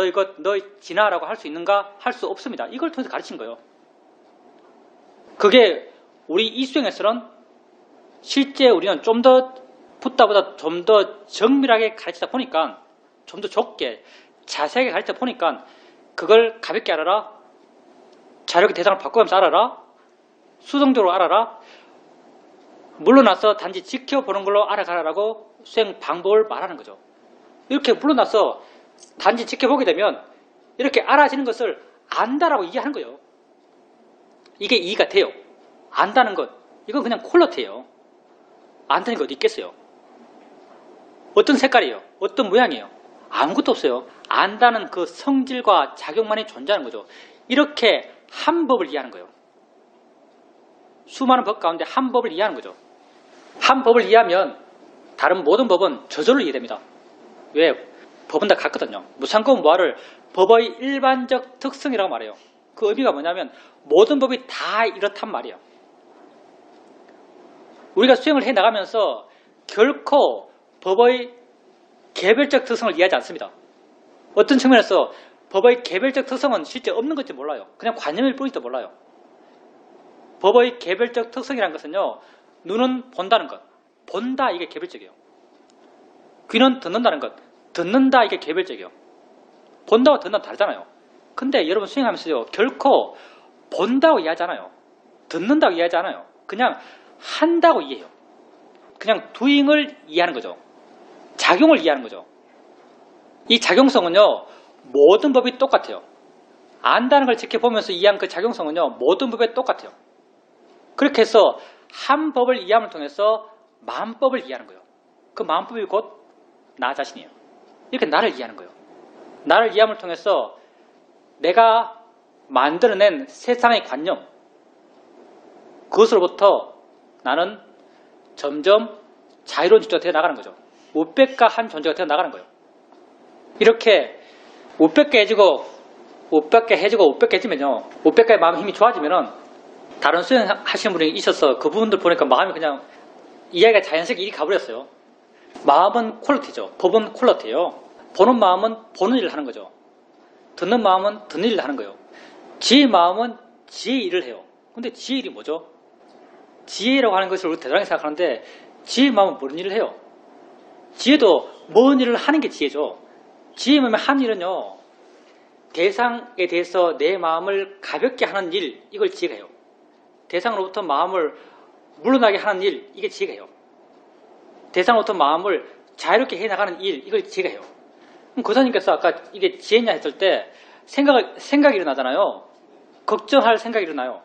지나라고 할 수 있는가? 할 수 없습니다. 이걸 통해서 가르친 거예요. 그게 우리 이 수행에서는 실제 우리는 좀 더 붓다보다 좀 더 정밀하게 가르치다 보니까 좀 더 좁게 자세하게 가르치다 보니까 그걸 가볍게 알아라. 자력의 대상을 바꾸면서 알아라. 수동적으로 알아라. 물러나서 단지 지켜보는 걸로 알아가라라고 수행 방법을 말하는 거죠. 이렇게 물러나서 단지 지켜보게 되면 이렇게 알아지는 것을 안다라고 이해하는 거예요. 이게 이해가 돼요. 안다는 것, 이건 그냥 퀄리티예요. 안다는 게 어디 있겠어요? 어떤 색깔이에요? 어떤 모양이에요? 아무것도 없어요. 안다는 그 성질과 작용만이 존재하는 거죠. 이렇게 한 법을 이해하는 거예요. 수많은 법 가운데 한 법을 이해하는 거죠. 한 법을 이해하면 다른 모든 법은 저절로 이해됩니다. 왜? 법은 다 같거든요. 무상권 무아를 법의 일반적 특성이라고 말해요. 그 의미가 뭐냐면 모든 법이 다 이렇단 말이에요. 우리가 수행을 해나가면서 결코 법의 개별적 특성을 이해하지 않습니다. 어떤 측면에서 법의 개별적 특성은 실제 없는 건지 몰라요. 그냥 관념일 뿐일지도 몰라요. 법의 개별적 특성이라는 것은요, 눈은 본다는 것, 본다 이게 개별적이에요. 귀는 듣는다는 것, 듣는다 이게 개별적이에요. 본다고 듣는다 다르잖아요. 근데 여러분 수행하면서요, 결코 본다고 이해하지 않아요. 듣는다고 이해하지 않아요. 그냥 한다고 이해해요. 그냥 doing을 이해하는 거죠. 작용을 이해하는 거죠. 이 작용성은요, 모든 법이 똑같아요. 안다는 걸 지켜보면서 이해한 그 작용성은요, 모든 법에 똑같아요. 그렇게 해서 한 법을 이해함을 통해서 만법을 이해하는 거예요. 그 만법이 곧 나 자신이에요. 이렇게 나를 이해하는 거예요. 나를 이해함을 통해서 내가 만들어낸 세상의 관념, 그것으로부터 나는 점점 자유로운 존재가 되어 나가는 거죠. 무백가한 존재가 되어 나가는 거예요. 이렇게 무백가해지고 무백가해지면요, 무백가의 마음의 힘이 좋아지면은 다른 수행하시는 분이 있어서 그분들 보니까 마음이 그냥 이해가 자연스럽게 이리 가버렸어요. 마음은 퀄리티죠. 법은 퀄리티예요. 보는 마음은 보는 일을 하는 거죠. 듣는 마음은 듣는 일을 하는 거예요. 지혜의 마음은 지혜의 일을 해요. 근데 지혜의 일이 뭐죠? 지혜라고 하는 것을 우리 대단하게 생각하는데 지혜의 마음은 모르는 일을 해요. 지혜도 먼 일을 하는 게 지혜죠. 지혜의 마음에 하는 일은요, 대상에 대해서 내 마음을 가볍게 하는 일, 이걸 지혜가 해요. 대상으로부터 마음을 물러나게 하는 일, 이게 지혜가 해요. 대상으로부터 마음을 자유롭게 해나가는 일, 이걸 지혜가 해요. 그럼 고사님께서 아까 이게 지혜냐 했을 때 생각이 일어나잖아요. 걱정할 생각이 일어나요.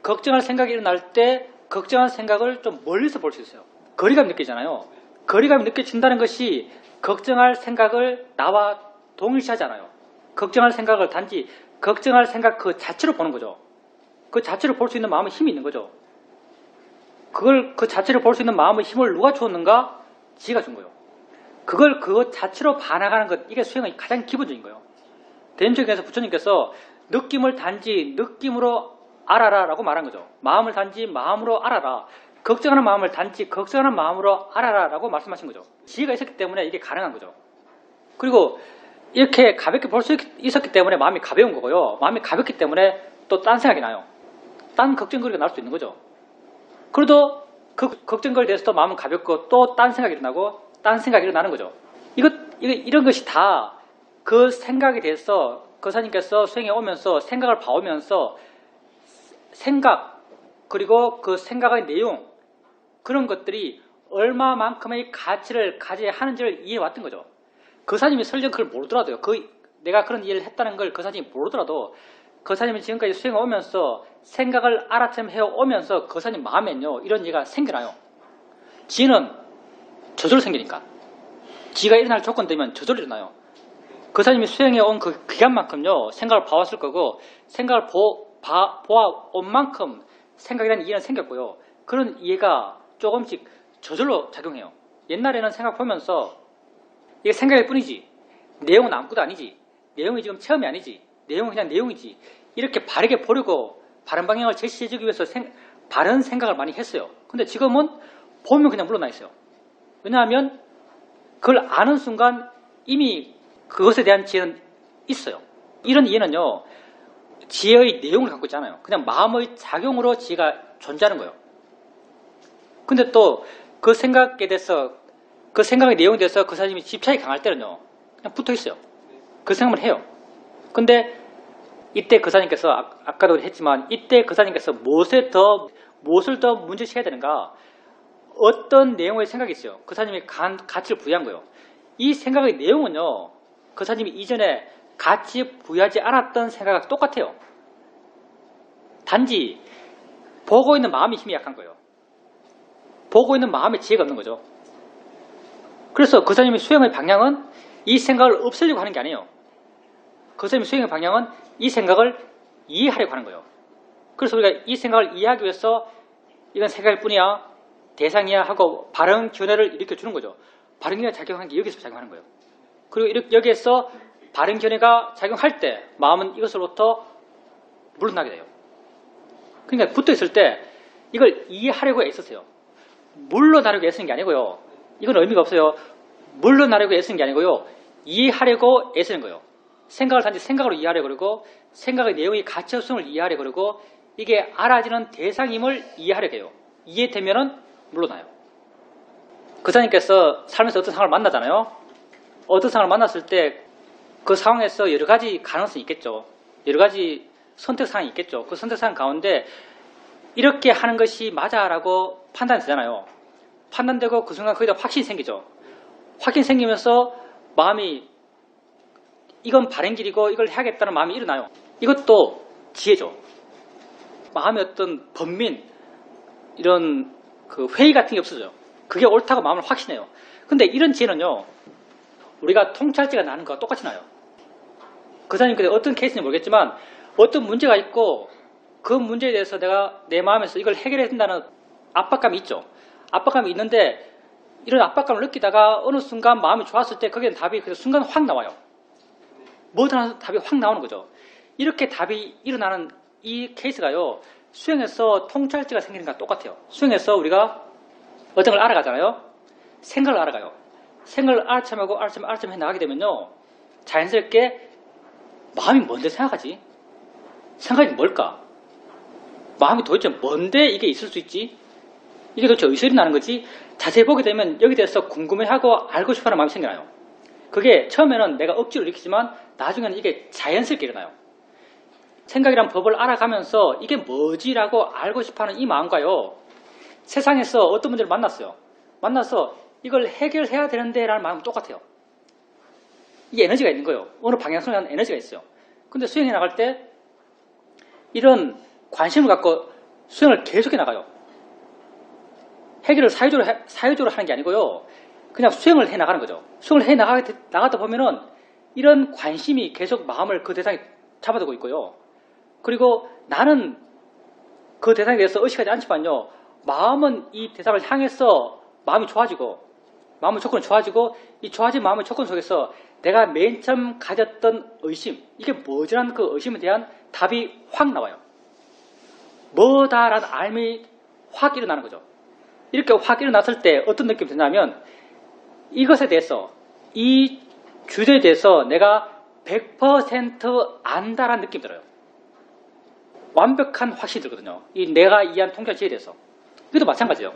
걱정할 생각이 일어날 때 걱정한 생각을 좀 멀리서 볼 수 있어요. 거리감이 느껴지잖아요. 거리감이 느껴진다는 것이 걱정할 생각을 나와 동일시하지 않아요. 걱정할 생각을 단지 걱정할 생각 그 자체로 보는 거죠. 그 자체로 볼 수 있는 마음의 힘이 있는 거죠. 그 자체로 볼 수 있는 마음의 힘을 누가 주었는가? 지혜가 준 거예요. 그것 자체로 봐나가는 것, 이게 수행의 가장 기본적인 거예요. 대인적에서 부처님께서 느낌을 단지 느낌으로 알아라 라고 말한 거죠. 마음을 단지 마음으로 알아라. 걱정하는 마음을 단지 걱정하는 마음으로 알아라 라고 말씀하신 거죠. 지혜가 있었기 때문에 이게 가능한 거죠. 그리고 이렇게 가볍게 볼 수 있었기 때문에 마음이 가벼운 거고요. 마음이 가볍기 때문에 또 딴 생각이 나요. 딴 걱정거리가 날 수 있는 거죠. 그래도 그 걱정거리에 대해서도 마음은 가볍고 또 딴 생각이 일어나고 딴 생각이 일어나는 거죠. 이런 것이 다 그 생각에 대해서 거사님께서 수행해 오면서 생각을 봐오면서 생각, 그리고 그 생각의 내용, 그런 것들이 얼마만큼의 가치를 가져야 하는지를 이해해 왔던 거죠. 거사님이 설령 그걸 모르더라도요. 내가 그런 이해를 했다는 걸 거사님이 모르더라도 거사님이 지금까지 수행해 오면서 생각을 알아채해 오면서 거사님 마음엔요, 이런 이해가 생겨나요. 지혜는 저절로 생기니까. 지혜가 일어날 조건 되면 저절로 일어나요. 거사님이 수행해 온 그 기간만큼요, 생각을 봐왔을 거고, 생각을 보아온 만큼 생각에 대한 이해는 생겼고요. 그런 이해가 조금씩 저절로 작용해요. 옛날에는 생각 보면서 이게 생각일 뿐이지, 내용은 아무것도 아니지, 내용이 지금 체험이 아니지, 내용은 그냥 내용이지, 이렇게 바르게 보려고 바른 방향을 제시해주기 위해서 바른 생각을 많이 했어요. 근데 지금은 보면 그냥 물러나 있어요. 왜냐하면 그걸 아는 순간 이미 그것에 대한 지혜는 있어요. 이런 이해는요, 지혜의 내용을 갖고 있잖아요. 그냥 마음의 작용으로 지혜가 존재하는 거예요. 근데 또 그 생각에 대해서, 그 생각의 내용에 대해서 그 사람이 집착이 강할 때는요, 그냥 붙어 있어요. 그 생각을 해요. 근데 이때 거사님께서 아까도 했지만, 이때 거사님께서 무엇을 더 문제시해야 되는가, 어떤 내용의 생각이 있어요. 거사님이 가치를 부여한 거예요. 이 생각의 내용은요, 거사님이 이전에 가치 부여하지 않았던 생각과 똑같아요. 단지 보고 있는 마음의 힘이 약한 거예요. 보고 있는 마음의 지혜가 없는 거죠. 그래서 거사님의 수행의 방향은 이 생각을 없애려고 하는 게 아니에요. 거사님의 수행의 방향은 이 생각을 이해하려고 하는 거예요. 그래서 우리가 이 생각을 이해하기 위해서 이건 생각일 뿐이야, 대상이야 하고 바른 견해를 일으켜주는 거죠. 바른 견해가 작용하는 게 여기서 작용하는 거예요. 그리고 여기에서 바른 견해가 작용할 때 마음은 이것으로부터 물러나게 돼요. 그러니까 붙어 있을 때 이걸 이해하려고 애쓰세요. 물러나려고 애쓰는 게 아니고요. 이건 의미가 없어요. 물러나려고 애쓰는 게 아니고요. 이해하려고 애쓰는 거예요. 생각을 단지 생각으로 이해하려고 그러고, 생각의 내용의 가치 없음을 이해하려고 그러고, 이게 알아지는 대상임을 이해하려고 해요. 이해되면은 물러나요. 거사님께서 살면서 어떤 상황을 만나잖아요. 어떤 상황을 만났을 때 그 상황에서 여러 가지 가능성이 있겠죠. 여러 가지 선택사항이 있겠죠. 그 선택사항 가운데 이렇게 하는 것이 맞아라고 판단되잖아요. 판단되고 그 순간 거기다 확신이 생기죠. 확신이 생기면서 마음이 이건 바른 길이고 이걸 해야겠다는 마음이 일어나요. 이것도 지혜죠. 마음의 어떤 번민, 이런 그 회의 같은 게 없어져요. 그게 옳다고 마음을 확신해요. 근데 이런 지혜는요, 우리가 통찰지가 나는 거와 똑같이 나요. 그 사장님께서 어떤 케이스인지 모르겠지만 어떤 문제가 있고 그 문제에 대해서 내가 내 마음에서 이걸 해결해야 된다는 압박감이 있죠. 압박감이 있는데 이런 압박감을 느끼다가 어느 순간 마음이 좋았을 때 거기에 답이 그 순간 확 나와요. 뭐든 하나 답이 확 나오는 거죠. 이렇게 답이 일어나는 이 케이스가요, 수행에서 통찰지가 생기는 거랑 똑같아요. 수행에서 우리가 어떤 걸 알아가잖아요. 생각을 알아가요. 생각을 알아차하고 알아차해 나가게 되면요, 자연스럽게 마음이 뭔데 생각하지? 생각이 뭘까? 마음이 도대체 뭔데 이게 있을 수 있지? 이게 도대체 어디서 일어나는 거지? 자세히 보게 되면 여기 대해서 궁금해하고 알고 싶어하는 마음이 생겨나요. 그게 처음에는 내가 억지로 일으키지만 나중에는 이게 자연스럽게 일어나요. 생각이란 법을 알아가면서 이게 뭐지라고 알고 싶어하는 이 마음과요, 세상에서 어떤 문제를 만났어요. 만나서 이걸 해결해야 되는데 라는 마음은 똑같아요. 이게 에너지가 있는 거예요. 어느 방향성에 하는 에너지가 있어요. 근데 수행해 나갈 때 이런 관심을 갖고 수행을 계속해 나가요. 해결을 사유적으로 하는 게 아니고요, 그냥 수행을 해 나가는 거죠. 수행을 해 나가다 보면은 이런 관심이 계속 마음을 그 대상에 잡아두고 있고요. 그리고 나는 그 대상에 대해서 의식하지 않지만요, 마음은 이 대상을 향해서 마음이 좋아지고, 마음의 조건이 좋아지고, 이 좋아진 마음의 조건 속에서 내가 맨 처음 가졌던 의심, 이게 뭐지라는 그 의심에 대한 답이 확 나와요. 뭐다라는 알미 확 일어나는 거죠. 이렇게 확 일어났을 때 어떤 느낌이 드냐면, 이것에 대해서, 이 주제에 대해서 내가 100% 안다라는 느낌이 들어요. 완벽한 확신이 들거든요. 이 내가 이해한 통찰지에 대해서. 이것도 마찬가지예요.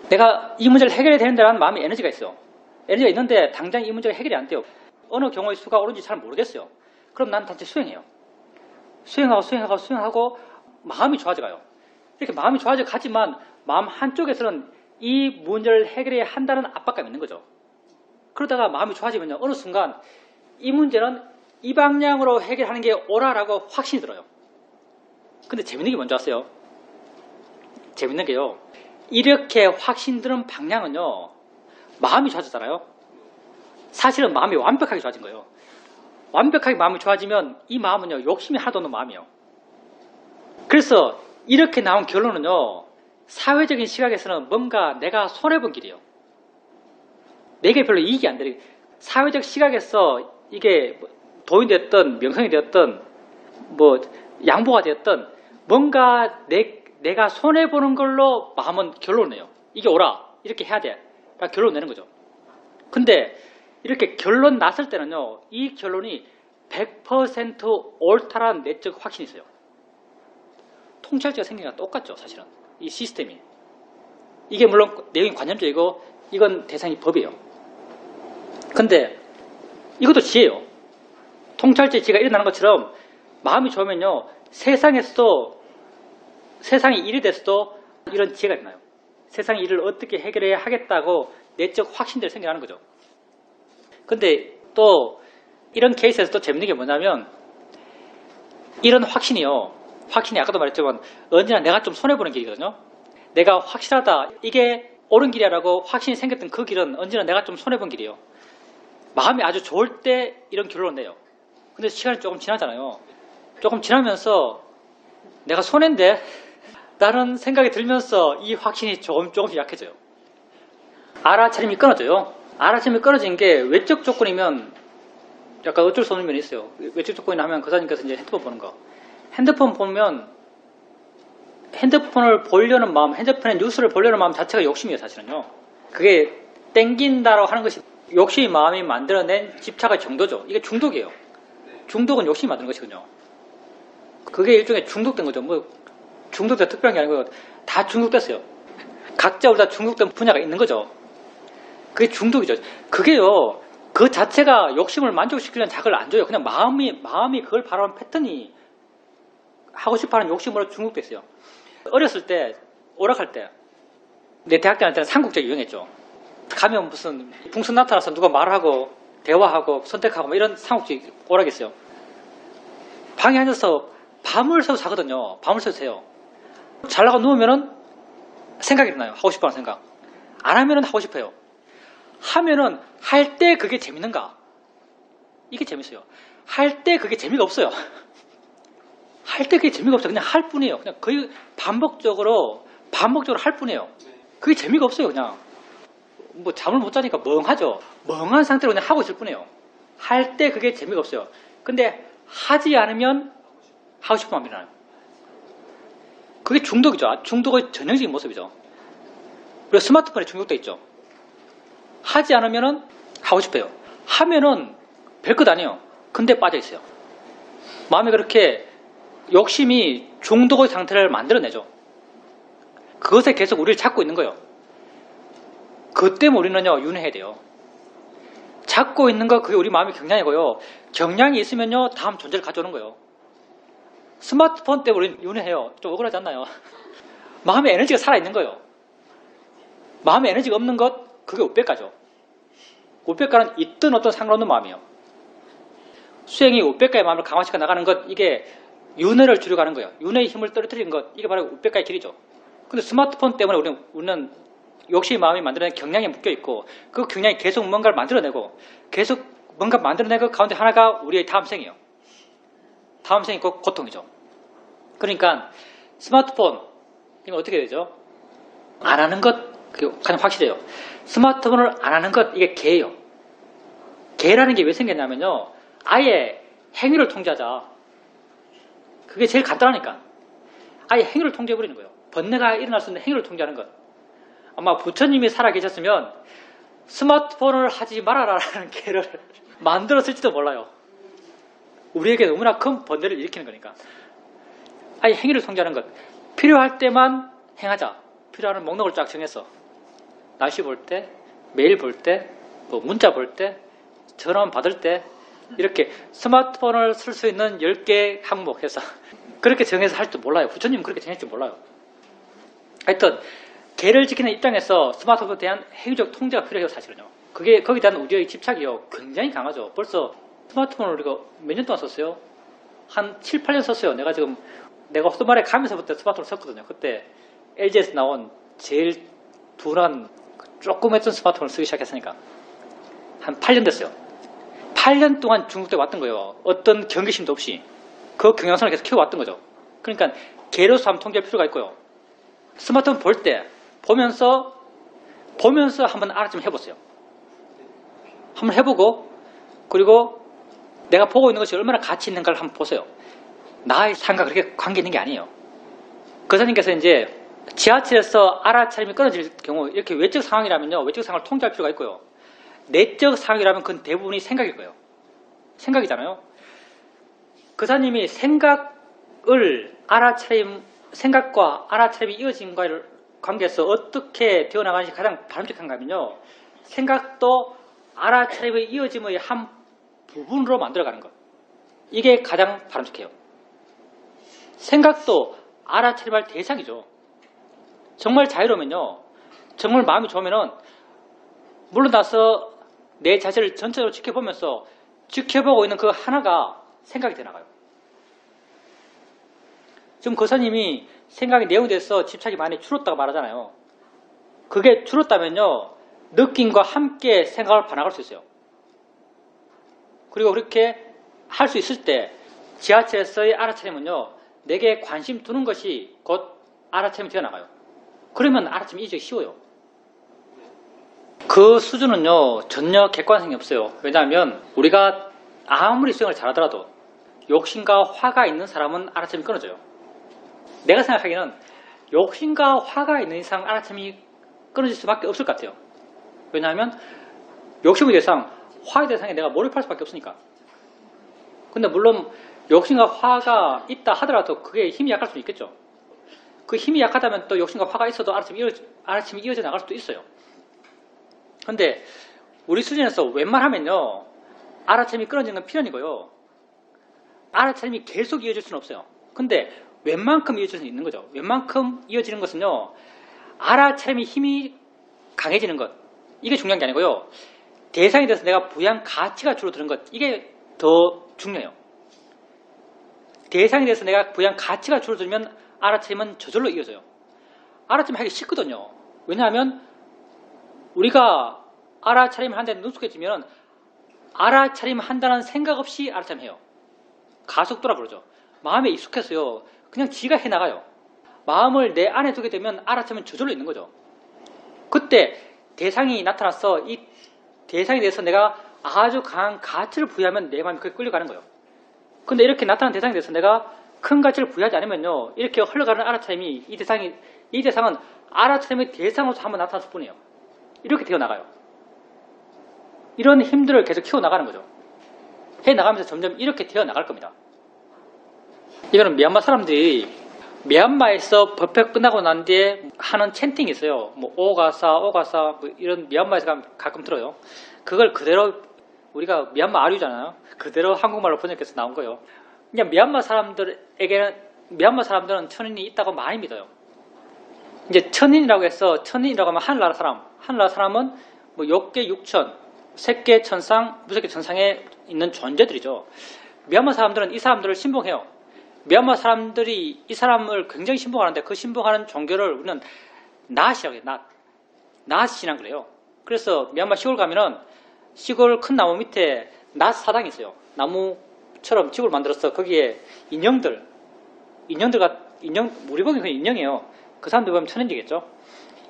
내가 이 문제를 해결해야 되는데라는 마음의 에너지가 있어요. 에너지가 있는데 당장 이 문제가 해결이 안 돼요. 어느 경우의 수가 옳은지 잘 모르겠어요. 그럼 난 단지 수행해요. 수행하고 마음이 좋아져가요. 이렇게 마음이 좋아져 가지만 마음 한쪽에서는 이 문제를 해결해야 한다는 압박감이 있는 거죠. 그러다가 마음이 좋아지면요, 어느 순간 이 문제는 이 방향으로 해결하는 게 옳아라고 확신이 들어요. 근데 재밌는 게 뭔지 아세요? 재밌는 게요, 이렇게 확신 드는 방향은요, 마음이 좋아졌잖아요. 사실은 마음이 완벽하게 좋아진 거예요. 완벽하게 마음이 좋아지면 이 마음은요, 욕심이 하나도 없는 마음이에요. 그래서 이렇게 나온 결론은요, 사회적인 시각에서는 뭔가 내가 손해본 길이에요. 내게 별로 이익이 안 되는, 사회적 시각에서 이게 도인이 되었던 명성이 되었던 뭐 양보가 되었던 뭔가 내가 손해보는 걸로 마음은 결론을 내요. 이게 옳아, 이렇게 해야 돼 라고 결론 내는 거죠. 근데 이렇게 결론 났을 때는요, 이 결론이 100% 옳다라는 내적 확신이 있어요. 통찰지가 생긴 거랑 똑같죠. 사실은 이 시스템이, 이게 물론 내용이 관념적이고 이건 대상이 법이에요. 근데 이것도 지혜예요. 통찰지의 지혜가 일어나는 것처럼 마음이 좋으면요, 세상의 일이 됐어도 이런 지혜가 있나요? 세상의 일을 어떻게 해결해야 하겠다고 내적 확신들이 생겨나는 거죠. 근데 또 이런 케이스에서 또 재밌는 게 뭐냐면, 이런 확신이 아까도 말했지만 언제나 내가 좀 손해보는 길이거든요. 내가 확실하다, 이게 옳은 길이라고 확신이 생겼던 그 길은 언제나 내가 좀 손해본 길이에요. 마음이 아주 좋을 때 이런 결론을 내요. 근데 시간이 조금 지나잖아요. 조금 지나면서 내가 손해인데 라는 생각이 들면서 이 확신이 조금씩 약해져요. 알아차림이 끊어져요. 알아차림이 끊어진 게 외적 조건이면 약간 어쩔 수 없는 면이 있어요. 외적 조건이나 하면 그사님께서 이제 핸드폰 보는 거. 핸드폰 보면 핸드폰을 보려는 마음, 핸드폰에 뉴스를 보려는 마음 자체가 욕심이에요. 사실은요. 그게 땡긴다라고 하는 것이 욕심의 마음이 만들어낸 집착의 정도죠. 이게 중독이에요. 중독은 욕심이 만드는 것이거든요. 그게 일종의 중독된 거죠. 뭐 중독된 특별한 게 아니고 다 중독됐어요. 각자 우리 다 중독된 분야가 있는 거죠. 그게 중독이죠. 그게요, 그 자체가 욕심을 만족시키려는 자극을 안 줘요. 그냥 마음이 그걸 바라는 패턴이 하고 싶어하는 욕심으로 중독됐어요. 어렸을 때, 오락할 때, 내 대학 다닐 때는 삼국지 유행했죠. 가면 무슨 풍선 나타나서 누가 말하고 대화하고 선택하고 뭐 이런 상황이 오라겠어요. 방에 앉아서 밤을 새워 자거든요. 밤을 새워 새요. 잘라고 누우면은 생각이 나요. 하고 싶어하는 생각. 안 하면은 하고 싶어요. 하면은 할 때 그게 재밌는가? 이게 재밌어요. 할 때 그게 재미가 없어요. 할 때 그게 재미가 없어요. 그냥 할 뿐이에요. 그냥 거의 반복적으로 할 뿐이에요. 그게 재미가 없어요. 그냥 뭐 잠을 못 자니까 멍하죠. 멍한 상태로 그냥 하고 있을 뿐이에요. 할 때 그게 재미가 없어요. 근데 하지 않으면 하고 싶은 마음이 나요. 그게 중독이죠. 중독의 전형적인 모습이죠. 그리고 스마트폰에 중독돼 있죠. 하지 않으면은 하고 싶어요. 하면은 별것 아니에요. 근데 빠져 있어요. 마음에 그렇게 욕심이 중독의 상태를 만들어내죠. 그것에 계속 우리를 잡고 있는 거예요. 그것 때문에 우리는요, 윤회해야 돼요. 잡고 있는 거, 그게 우리 마음의 경량이고요. 경량이 있으면요, 다음 존재를 가져오는 거예요. 스마트폰 때문에 우리는 윤회해요. 좀 억울하지 않나요? 마음에 에너지가 살아있는 거예요. 마음에 에너지가 없는 것, 그게 우백가죠. 우백가는 있든 어떤 상관없는 마음이에요. 수행이 우백가의 마음을 강화시켜 나가는 것, 이게 윤회를 줄여가는 거예요. 윤회의 힘을 떨어뜨리는 것, 이게 바로 우백가의 길이죠. 근데 스마트폰 때문에 우리는 욕심의 마음이 만들어낸 경량에 묶여있고, 그 경량이 계속 뭔가를 만들어내고, 계속 뭔가 만들어내고 가운데 하나가 우리의 다음 생이에요. 다음 생이 곧 고통이죠. 그러니까 스마트폰, 이거 어떻게 되죠? 안 하는 것, 그게 가장 확실해요. 스마트폰을 안 하는 것, 이게 개예요. 개라는 게 왜 생겼냐면요, 아예 행위를 통제하자. 그게 제일 간단하니까. 아예 행위를 통제해버리는 거예요. 번뇌가 일어날 수 있는 행위를 통제하는 것. 아마 부처님이 살아계셨으면 스마트폰을 하지 말아라라는 개를 만들었을지도 몰라요. 우리에게 너무나 큰 번뇌를 일으키는 거니까. 아예 행위를 통제하는 것. 필요할 때만 행하자. 필요한 목록을 쫙 정해서 날씨 볼 때, 메일 볼 때, 뭐 문자 볼 때, 전화 받을 때 이렇게 스마트폰을 쓸 수 있는 10개 항목해서 그렇게 정해서 할 줄 몰라요. 부처님은 그렇게 정할 줄 몰라요. 하여튼 개를 지키는 입장에서 스마트폰에 대한 행위적 통제가 필요해요. 사실은요. 그게 거기에 대한 우리의 집착이요 굉장히 강하죠. 벌써 스마트폰을 우리가 몇 년 동안 썼어요? 한 7, 8년 썼어요. 내가 호두말에 가면서부터 스마트폰을 썼거든요. 그때 LG에서 나온 제일 둔한 조그맸던 스마트폰을 쓰기 시작했으니까 한 8년 됐어요. 8년 동안 중국에 왔던 거예요. 어떤 경계심도 없이 그 경향성을 계속 키워왔던 거죠. 그러니까 개로서 한번 통제할 필요가 있고요. 스마트폰 볼 때 보면서 한번 알아좀 해보세요. 한번 해보고, 그리고 내가 보고 있는 것이 얼마나 가치 있는가를 한번 보세요. 나의 삶과 그렇게 관계 있는 게 아니에요. 거사님께서 이제 지하철에서 알아차림이 끊어질 경우, 이렇게 외적 상황이라면요, 외적 상황을 통제할 필요가 있고요. 내적 상황이라면 그건 대부분이 생각일 거예요. 생각이잖아요. 거사님이 생각과 알아차림이 이어진과의 관계에서 어떻게 되어나가는지 가장 바람직한가 하면요, 생각도 알아차림의 이어짐의 한 부분으로 만들어가는 것. 이게 가장 바람직해요. 생각도 알아차림할 대상이죠. 정말 자유로우면요, 정말 마음이 좋으면은 물러나서 내 자신을 전체적으로 지켜보면서 지켜보고 있는 그 하나가 생각이 되어나가요. 지금 거사님이 생각의 내용에 대해서 집착이 많이 줄었다고 말하잖아요. 그게 줄었다면요, 느낌과 함께 생각을 반영할 수 있어요. 그리고 그렇게 할 수 있을 때 지하철에서의 알아차림은요, 내게 관심 두는 것이 곧 알아차림이 되어나가요. 그러면 알아차림이 이제 쉬워요. 그 수준은요, 전혀 객관성이 없어요. 왜냐하면 우리가 아무리 수행을 잘하더라도 욕심과 화가 있는 사람은 알아차림이 끊어져요. 내가 생각하기에는 욕심과 화가 있는 이상 알아차림이 끊어질 수밖에 없을 것 같아요. 왜냐하면 욕심의 대상, 화의 대상에 내가 몰입할 수밖에 없으니까. 근데 물론 욕심과 화가 있다 하더라도 그게 힘이 약할 수도 있겠죠. 그 힘이 약하다면 또 욕심과 화가 있어도 알아차림이 이어져 나갈 수도 있어요. 근데 우리 수준에서 웬만하면요, 알아차림이 끊어지는 건 필연이고요, 알아차림이 계속 이어질 수는 없어요. 근데 웬만큼 이어질 수 있는 거죠. 웬만큼 이어지는 것은요, 알아차림의 힘이 강해지는 것, 이게 중요한 게 아니고요, 대상에 대해서 내가 부여한 가치가 줄어드는 것, 이게 더 중요해요. 대상에 대해서 내가 부여한 가치가 줄어들면 알아차림은 저절로 이어져요. 알아차림 하기 쉽거든요. 왜냐하면 우리가 알아차림 하는데 능숙해지면 알아차림 한다는 생각 없이 알아차림해요. 가속도라 그러죠. 마음에 익숙해서요. 그냥 지가 해나가요. 마음을 내 안에 두게 되면 알아차림은 저절로 있는 거죠. 그때 대상이 나타나서 이 대상에 대해서 내가 아주 강한 가치를 부여하면 내 마음이 그게 끌려가는 거예요. 근데 이렇게 나타난 대상에 대해서 내가 큰 가치를 부여하지 않으면요. 이렇게 흘러가는 알아차림이 이 대상은 알아차림의 대상으로서 한번 나타났을 뿐이에요. 이렇게 되어나가요. 이런 힘들을 계속 키워나가는 거죠. 해나가면서 점점 이렇게 되어나갈 겁니다. 이거는 미얀마 사람들이 미얀마에서 법회 끝나고 난 뒤에 하는 챈팅이 있어요. 뭐 오가사 뭐 이런 미얀마에서 가끔 들어요. 그걸 그대로 우리가 미얀마 아류잖아요. 그대로 한국말로 번역해서 나온 거예요. 그냥 미얀마 사람들은 천인이 있다고 많이 믿어요. 이제 천인이라고 해서 천인이라고 하면 하늘나라 사람은 뭐 욕계 육천, 색계 천상, 무색계 천상에 있는 존재들이죠. 미얀마 사람들은 이 사람들을 신봉해요. 미얀마 사람들이 이 사람을 굉장히 신봉하는데 그 신봉하는 종교를 우리는 낫이라고 해요. 낫 신앙 그래요. 그래서 미얀마 시골 가면은 시골 큰 나무 밑에 낫 사당이 있어요. 나무처럼 집을 만들어서 거기에 인형들, 우리 보기엔 그냥 인형이에요. 그 사람들 보면 천인이겠죠.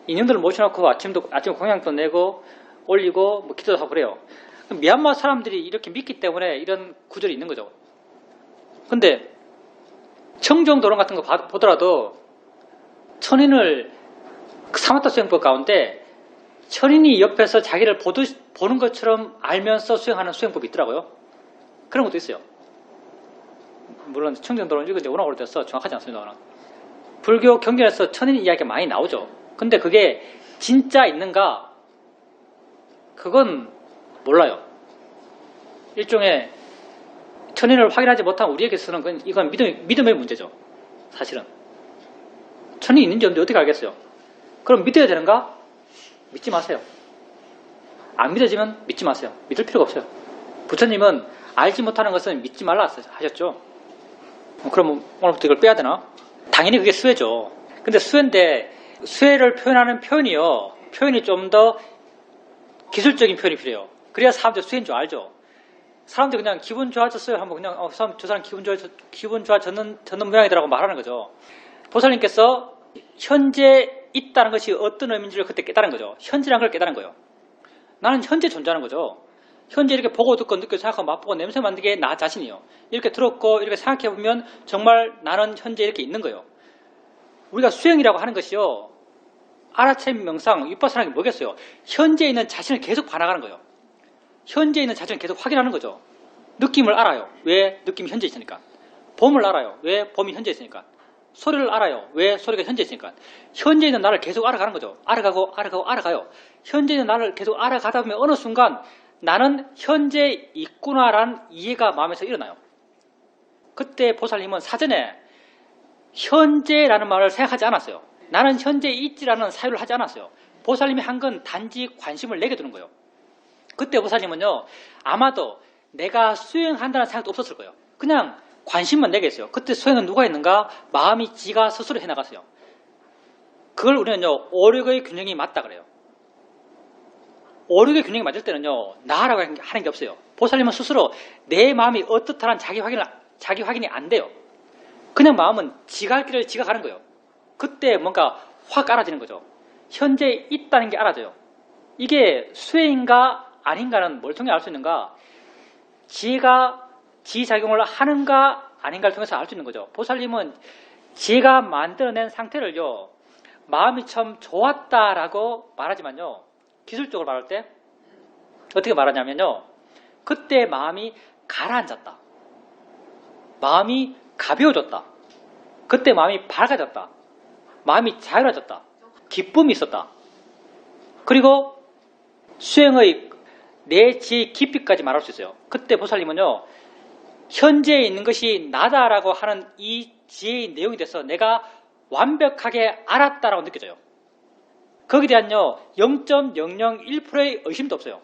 인형들을 모셔놓고 아침 공양도 내고 올리고 뭐 기도도 하고 그래요. 미얀마 사람들이 이렇게 믿기 때문에 이런 구절이 있는 거죠. 근데 청정도론 같은 거 보더라도 천인을 사마타 수행법 가운데 천인이 옆에서 자기를 보는 것처럼 알면서 수행하는 수행법이 있더라고요. 그런 것도 있어요. 물론 청정도론 읽은 지 워낙 오래돼서 정확하지 않습니다만 불교 경전에서 천인 이야기가 많이 나오죠. 근데 그게 진짜 있는가? 그건 몰라요. 일종의 천인을 확인하지 못한 우리에게서는 이건 믿음의 문제죠. 사실은. 천인이 있는지 없는지 어떻게 알겠어요? 그럼 믿어야 되는가? 믿지 마세요. 안 믿어지면 믿지 마세요. 믿을 필요가 없어요. 부처님은 알지 못하는 것은 믿지 말라 하셨죠. 그럼 오늘부터 이걸 빼야 되나? 당연히 그게 수혜죠. 근데 수혜인데 수혜를 표현하는 표현이 좀 더 기술적인 표현이 필요해요. 그래야 사람들이 수혜인 줄 알죠. 사람들이 그냥 기분 좋아졌어요 하면 그냥 저 사람 기분 좋아졌는 모양이더라고 말하는 거죠. 보살님께서 현재 있다는 것이 어떤 의미인지를 그때 깨달은 거죠. 현재라는 걸 깨달은 거예요. 나는 현재 존재하는 거죠. 현재 이렇게 보고 듣고 느끼고 생각하고 맛보고 냄새 맡는 게 나 자신이에요. 이렇게 들었고 이렇게 생각해보면 정말 나는 현재 이렇게 있는 거예요. 우리가 수행이라고 하는 것이요. 알아차림 명상, 윗바사라는 게 뭐겠어요? 현재 있는 자신을 계속 반항하는 거예요. 현재 있는 자신을 계속 확인하는 거죠. 느낌을 알아요. 왜 느낌이 현재 있으니까. 봄을 알아요. 왜 봄이 현재 있으니까. 소리를 알아요. 왜 소리가 현재 있으니까. 현재 있는 나를 계속 알아가는 거죠. 알아가요. 현재 있는 나를 계속 알아가다 보면 어느 순간 나는 현재 있구나라는 이해가 마음에서 일어나요. 그때 보살님은 사전에 현재라는 말을 생각하지 않았어요. 나는 현재 있지라는 사유를 하지 않았어요. 보살님이 한 건 단지 관심을 내게 두는 거예요. 그때 보살님은요. 아마도 내가 수행한다는 생각도 없었을 거예요. 그냥 관심만 내게 했어요. 그때 수행은 누가 했는가? 마음이 지가 스스로 해나갔어요. 그걸 우리는요. 오력의 균형이 맞다 그래요. 오력의 균형이 맞을 때는요. 나라고 하는 게 없어요. 보살님은 스스로 내 마음이 어떻다는 자기 확인이 안 돼요. 그냥 마음은 지가 할 길을 지가 가는 거예요. 그때 뭔가 확 알아지는 거죠. 현재 있다는 게 알아져요. 이게 수행인가 아닌가는 뭘 통해 알 수 있는가? 지혜가 지작용을 하는가 아닌가를 통해서 알 수 있는 거죠. 보살님은 지혜가 만들어낸 상태를요. 마음이 참 좋았다라고 말하지만요. 기술적으로 말할 때 어떻게 말하냐면요. 그때 마음이 가라앉았다. 마음이 가벼워졌다. 그때 마음이 밝아졌다. 마음이 자유로워졌다. 기쁨이 있었다. 그리고 수행의 내 지혜의 깊이까지 말할 수 있어요. 그때 보살님은요. 현재에 있는 것이 나다라고 하는 이 지혜의 내용이 돼서 내가 완벽하게 알았다라고 느껴져요. 거기에 대한요. 0.001%의 의심도 없어요.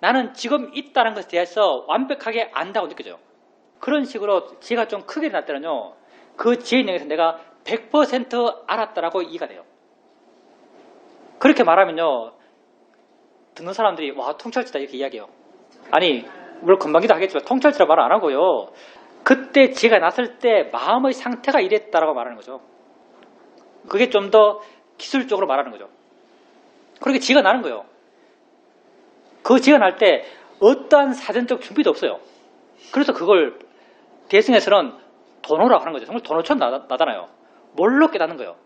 나는 지금 있다는 것에 대해서 완벽하게 안다고 느껴져요. 그런 식으로 지혜가 좀 크게 일어날 때는요, 그 지혜에 대해서 내가 100% 알았다라고 이해가 돼요. 그렇게 말하면요, 듣는 사람들이 와, 통찰지다 이렇게 이야기해요. 아니, 물론 건방기도 하겠지만 통찰지라 말 안 하고요, 그때 지혜가 났을 때 마음의 상태가 이랬다라고 말하는 거죠. 그게 좀 더 기술적으로 말하는 거죠. 그렇게 지혜가 나는 거예요. 그 지혜가 날 때 어떠한 사전적 준비도 없어요. 그래서 그걸 대승에서는 도노라고 하는 거죠. 정말 도노처럼 나잖아요. 뭘로 깨닫는 거예요.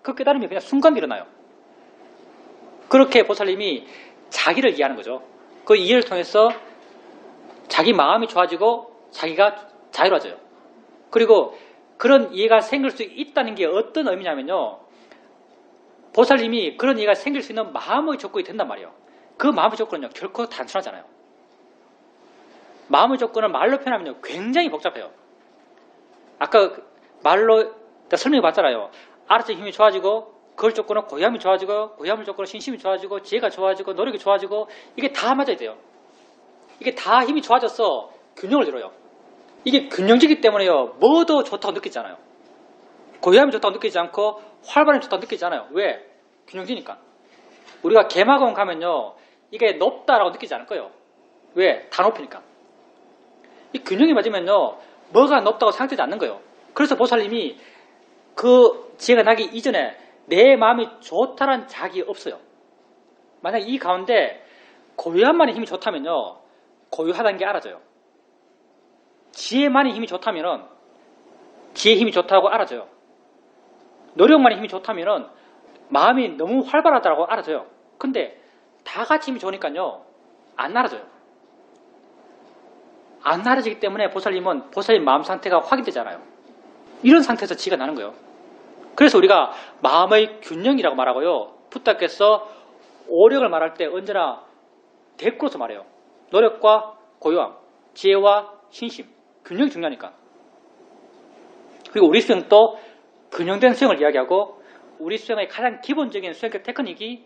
그 깨달음이 그냥 순간 일어나요. 그렇게 보살님이 자기를 이해하는 거죠. 그 이해를 통해서 자기 마음이 좋아지고 자기가 자유로워져요. 그리고 그런 이해가 생길 수 있다는 게 어떤 의미냐면요, 보살님이 그런 이해가 생길 수 있는 마음의 조건이 된단 말이에요. 그 마음의 조건은요, 결코 단순하잖아요. 마음의 조건을 말로 표현하면요, 굉장히 복잡해요. 아까 말로 설명해 봤잖아요. 알아채 힘이 좋아지고, 그걸 조건은 고요함이 좋아지고, 고요함을 조건은 신심이 좋아지고, 지혜가 좋아지고, 노력이 좋아지고, 이게 다 맞아야 돼요. 이게 다 힘이 좋아져서 균형을 이뤄요. 이게 균형지기 때문에요, 뭐도 좋다고 느끼지 않아요. 고요함이 좋다고 느끼지 않고 활발함이 좋다고 느끼지 않아요. 왜? 균형지니까. 우리가 개마공 가면요, 이게 높다라고 느끼지 않을 거예요. 왜? 다 높으니까. 이 균형이 맞으면요, 뭐가 높다고 생각되지 않는 거예요. 그래서 보살님이 그 지혜가 나기 이전에 내 마음이 좋다란 자기 없어요. 만약 이 가운데 고요함만의 힘이 좋다면요, 고요하다는 게 알아져요. 지혜만의 힘이 좋다면은 지혜의 힘이 좋다고 알아져요. 노력만의 힘이 좋다면은 마음이 너무 활발하다고 알아져요. 근데 다 같이 힘이 좋으니까요, 안 알아져요. 안 알아지기 때문에 보살님은 보살님 마음 상태가 확인되잖아요. 이런 상태에서 지가 나는 거예요. 그래서 우리가 마음의 균형이라고 말하고요, 부탁께서 오력을 말할 때 언제나 대꾸로서 말해요. 노력과 고요함, 지혜와 신심, 균형이 중요하니까. 그리고 우리 수행도 균형된 수행을 이야기하고, 우리 수행의 가장 기본적인 수행적 테크닉이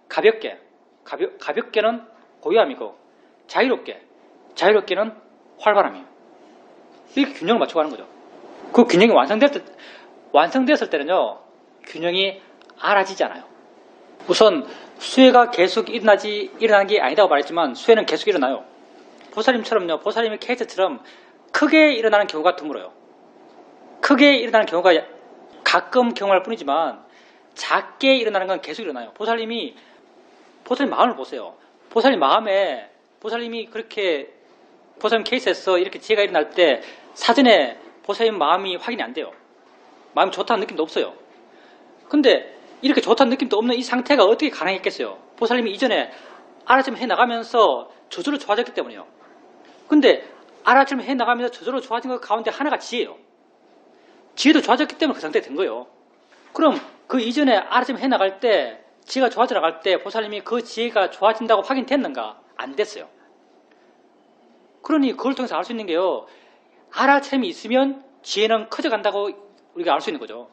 가볍게는 고요함이고, 자유롭게는 활발함이에요. 이렇게 균형을 맞춰가는 거죠. 그 균형이 완성됐을 때는요, 균형이 알아지지 않아요. 우선 수혜가 계속 일어나는 게 아니다고 말했지만 수혜는 계속 일어나요. 보살님처럼요, 보살님의 케이스처럼 크게 일어나는 경우가 드물어요. 크게 일어나는 경우가 가끔 경험할 뿐이지만 작게 일어나는 건 계속 일어나요. 보살님 마음을 보세요. 보살님이 그렇게 보살님 케이스에서 이렇게 지혜가 일어날 때 사전에 보살님 마음이 확인이 안 돼요. 마음이 좋다는 느낌도 없어요. 근데 이렇게 좋다는 느낌도 없는 이 상태가 어떻게 가능했겠어요? 보살님이 이전에 알아차림 해나가면서 저절로 좋아졌기 때문이에요. 근데 알아차림 해나가면서 저절로 좋아진 것 가운데 하나가 지혜예요. 지혜도 좋아졌기 때문에 그 상태가 된 거예요. 그럼 그 이전에 알아차림 해나갈 때, 지혜가 좋아져 나갈 때 보살님이 그 지혜가 좋아진다고 확인됐는가? 안 됐어요. 그러니 그걸 통해서 알 수 있는 게요, 알아차림이 있으면 지혜는 커져간다고 우리가 알 수 있는 거죠.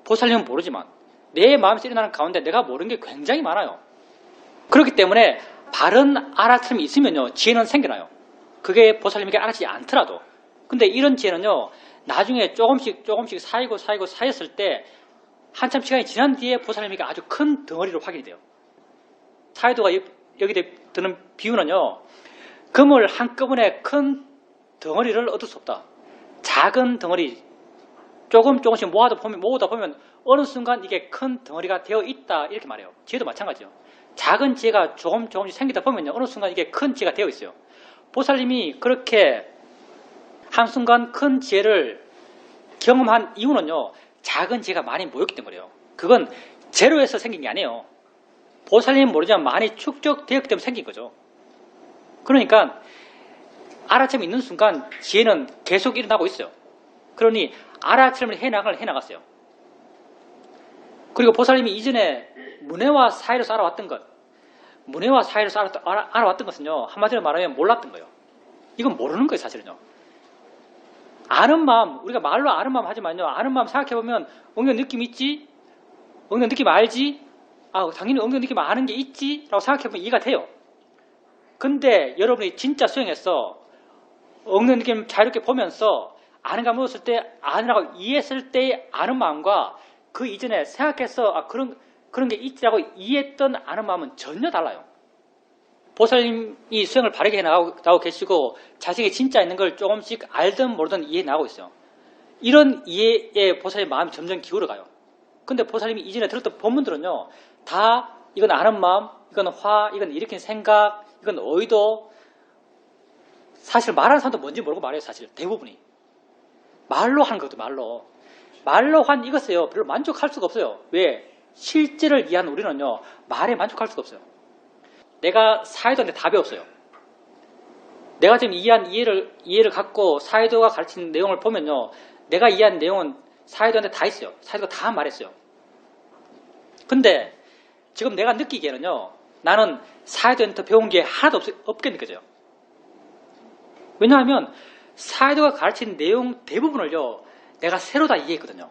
보살님은 모르지만 내 마음에서 일어나는 가운데 내가 모르는 게 굉장히 많아요. 그렇기 때문에 바른 알아차림이 있으면요, 지혜는 생겨나요. 그게 보살님에게 알아지지 않더라도. 근데 이런 지혜는요, 나중에 조금씩 쌓였을 때 한참 시간이 지난 뒤에 보살님에게 아주 큰 덩어리로 확인이 돼요. 사이도가 여기 드는 비유는요, 금을 한꺼번에 큰 덩어리를 얻을 수 없다. 작은 덩어리, 조금씩 모아다 보면 어느 순간 이게 큰 덩어리가 되어 있다, 이렇게 말해요. 지혜도 마찬가지예요. 작은 지혜가 조금씩 생기다 보면요, 어느 순간 이게 큰 지혜가 되어 있어요. 보살님이 그렇게 한순간 큰 지혜를 경험한 이유는요, 작은 지혜가 많이 모였기 때문이에요. 그건 제로에서 생긴 게 아니에요. 보살님은 모르지만 많이 축적되었기 때문에 생긴 거죠. 그러니까 알아차림이 있는 순간 지혜는 계속 일어나고 있어요. 그러니 알아차림을 해나갔어요. 그리고 보살님이 이전에 문해와 사이로서 알아왔던 것은요, 한마디로 말하면 몰랐던 거예요. 이건 모르는 거예요, 사실은요. 아는 마음, 우리가 말로 아는 마음 하지만요, 아는 마음 생각해보면 엉덩이 느낌 있지? 엉덩이 느낌 알지? 당연히 엉덩이 느낌 아는 게 있지? 라고 생각해보면 이해가 돼요. 근데 여러분이 진짜 수행해서 얻는 느낌 자유롭게 보면서 아는가 물었을 때 아니라고 이해했을 때의 아는 마음과 그 이전에 생각해서 그런 게 있지라고 이해했던 아는 마음은 전혀 달라요. 보살님이 수행을 바르게 해나가고 계시고 자식이 진짜 있는 걸 조금씩 알든 모르든 이해해 나가고 있어요. 이런 이해에 보살님 마음이 점점 기울어가요. 근데 보살님이 이전에 들었던 본문들은요, 다 이건 아는 마음, 이건 화, 이건 일으킨 생각, 이건 의도, 사실 말하는 사람도 뭔지 모르고 말해요. 사실 대부분이 말로 하는 것도 말로 한 이것에요 별로 만족할 수가 없어요. 왜? 실제를 이해한 우리는요 말에 만족할 수가 없어요. 내가 사회도한테 답이 없어요. 내가 지금 이해한 이해를 갖고 사회도가 가르치는 내용을 보면요, 내가 이해한 내용은 사회도한테 다 있어요. 사회도가 다 말했어요. 근데 지금 내가 느끼기에는요, 나는 사회도한테 배운 게 하나도 없게 느껴져요. 왜냐하면 사회도가 가르치는 내용 대부분을요, 내가 새로 다 이해했거든요.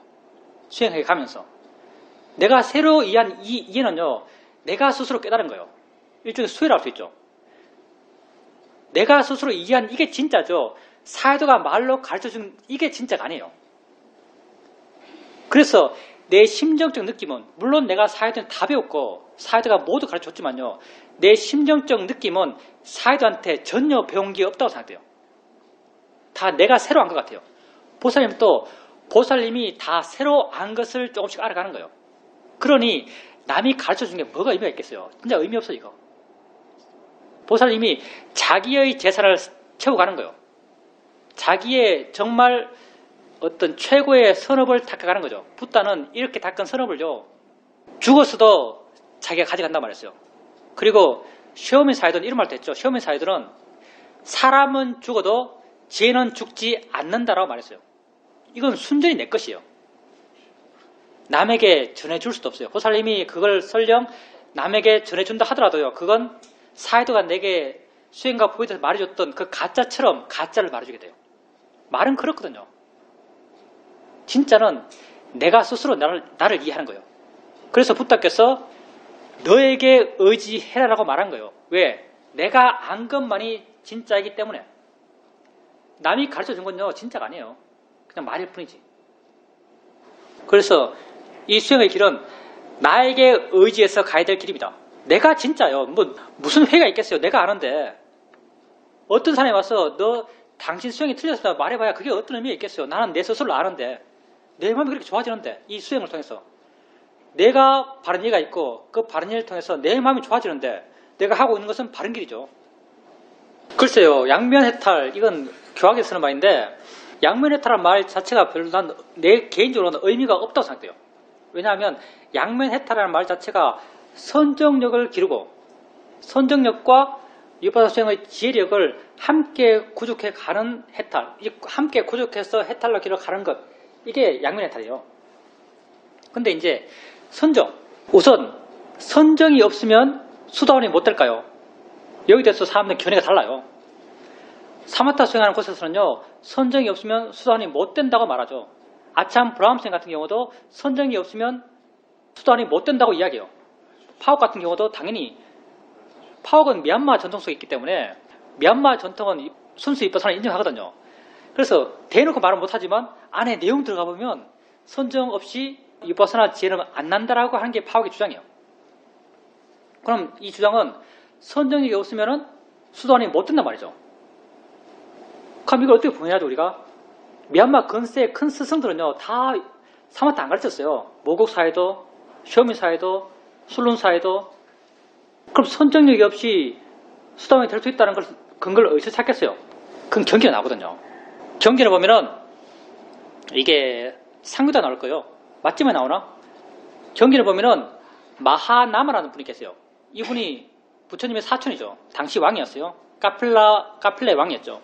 수행해 가면서. 내가 새로 이해한 이해는요, 내가 스스로 깨달은 거예요. 일종의 수혜라 할 수 있죠. 내가 스스로 이해한 이게 진짜죠. 사회도가 말로 가르쳐준 이게 진짜가 아니에요. 그래서 내 심정적 느낌은, 물론 내가 사회도한테 다 배웠고 사회도가 모두 가르쳐줬지만요, 내 심정적 느낌은 사회도한테 전혀 배운 게 없다고 생각돼요. 다 내가 새로 안 것 같아요. 보살님도 보살님이 다 새로 안 것을 조금씩 알아가는 거예요. 그러니 남이 가르쳐준 게 뭐가 의미가 있겠어요. 진짜 의미 없어 이거. 보살님이 자기의 재산을 채워가는 거예요. 자기의 정말 어떤 최고의 선업을 닦아가는 거죠. 붓다는 이렇게 닦은 선업을요, 죽었어도 자기가 가져간단 말이었어요. 그리고 샤오민 사이드는 이런 말도 했죠. 샤오민 사이드는 사람은 죽어도 죄는 죽지 않는다라고 말했어요. 이건 순전히 내 것이에요. 남에게 전해줄 수도 없어요. 보살님이 그걸 설령 남에게 전해준다 하더라도요, 그건 사이드가 내게 수행과 보이에서 말해줬던 그 가짜처럼 가짜를 말해주게 돼요. 말은 그렇거든요. 진짜는 내가 스스로 나를 이해하는 거예요. 그래서 부처께서 너에게 의지해라라고 말한 거예요. 왜? 내가 안 것만이 진짜이기 때문에. 남이 가르쳐준 건요, 진짜가 아니에요. 그냥 말일 뿐이지. 그래서 이 수행의 길은 나에게 의지해서 가야 될 길입니다. 내가 진짜요. 무슨 회의가 있겠어요. 내가 아는데. 어떤 사람이 와서 당신 수행이 틀렸다 말해봐야 그게 어떤 의미가 있겠어요. 나는 내 스스로 아는데. 내 마음이 그렇게 좋아지는데, 이 수행을 통해서. 내가 바른 이해가 있고 그 바른 이해를 통해서 내 마음이 좋아지는데 내가 하고 있는 것은 바른 길이죠. 글쎄요, 양면해탈, 이건 교학에서 쓰는 말인데, 양면해탈한 말 자체가 별로 내 개인적으로는 의미가 없다고 생각돼요. 왜냐하면 양면해탈이라는 말 자체가 선정력을 기르고 선정력과 위파사 수행의 지혜력을 함께 구족해 가는 해탈, 함께 구족해서 해탈로 길어 가는 것, 이게 양면해탈이에요. 근데 이제 선정, 우선 선정이 없으면 수다원이 못 될까요? 여기 대해서 사람들 견해가 달라요. 사마타 수행하는 곳에서는요, 선정이 없으면 수다원이 못 된다고 말하죠. 아참 브라함생 같은 경우도 선정이 없으면 수다원이 못 된다고 이야기해요. 파옥 같은 경우도 당연히, 파옥은 미얀마 전통 속에 있기 때문에 미얀마 전통은 순수 위파사를 인정하거든요. 그래서 대놓고 말은 못하지만 안에 내용 들어가 보면 선정 없이 위파사나 지혜는 안 난다라고 하는 게 파옥의 주장이에요. 그럼 이 주장은 선정력이 없으면 수도원이 못 된단 말이죠. 그럼 이걸 어떻게 보내야죠, 우리가? 미얀마 근세의 큰 스승들은요, 다 사마타 안 가르쳤어요. 모국 사회도, 쇼미 사회도, 술룬 사회도. 그럼 선정력이 없이 수도원이 될 수 있다는 걸 근거를 어디서 찾겠어요? 그건 경기가 나오거든요. 경기를 보면은 이게 상규다 나올 거예요. 맞지만 나오나? 경기를 보면은 마하나마라는 분이 계세요. 이분이 부처님의 사촌이죠. 당시 왕이었어요. 카필레 왕이었죠.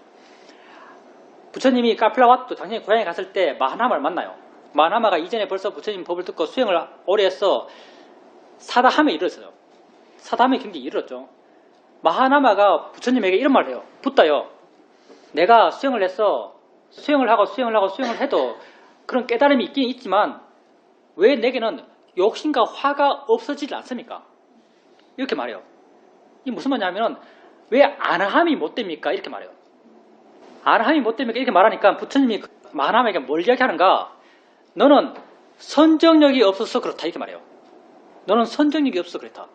부처님이 카필라와또 당신이 고향에 갔을 때 마하나마를 만나요. 마하나마가 이전에 벌써 부처님 법을 듣고 수행을 오래 해서 사다함에 이르렀어요. 사다함의 경지에 이르렀죠. 마하나마가 부처님에게 이런 말을 해요. 붓다요, 내가 수행을 해서 수행을 해도 그런 깨달음이 있긴 있지만 왜 내게는 욕심과 화가 없어지지 않습니까? 이렇게 말해요. 이게 무슨 말이냐면 왜 안함이 못 됩니까? 이렇게 말해요. 안함이 못 됩니까? 이렇게 말하니까 부처님이 만함에게 뭘 이야기하는가? 너는 선정력이 없어서 그렇다. 이렇게 말해요. 너는 선정력이 없어서 그렇다.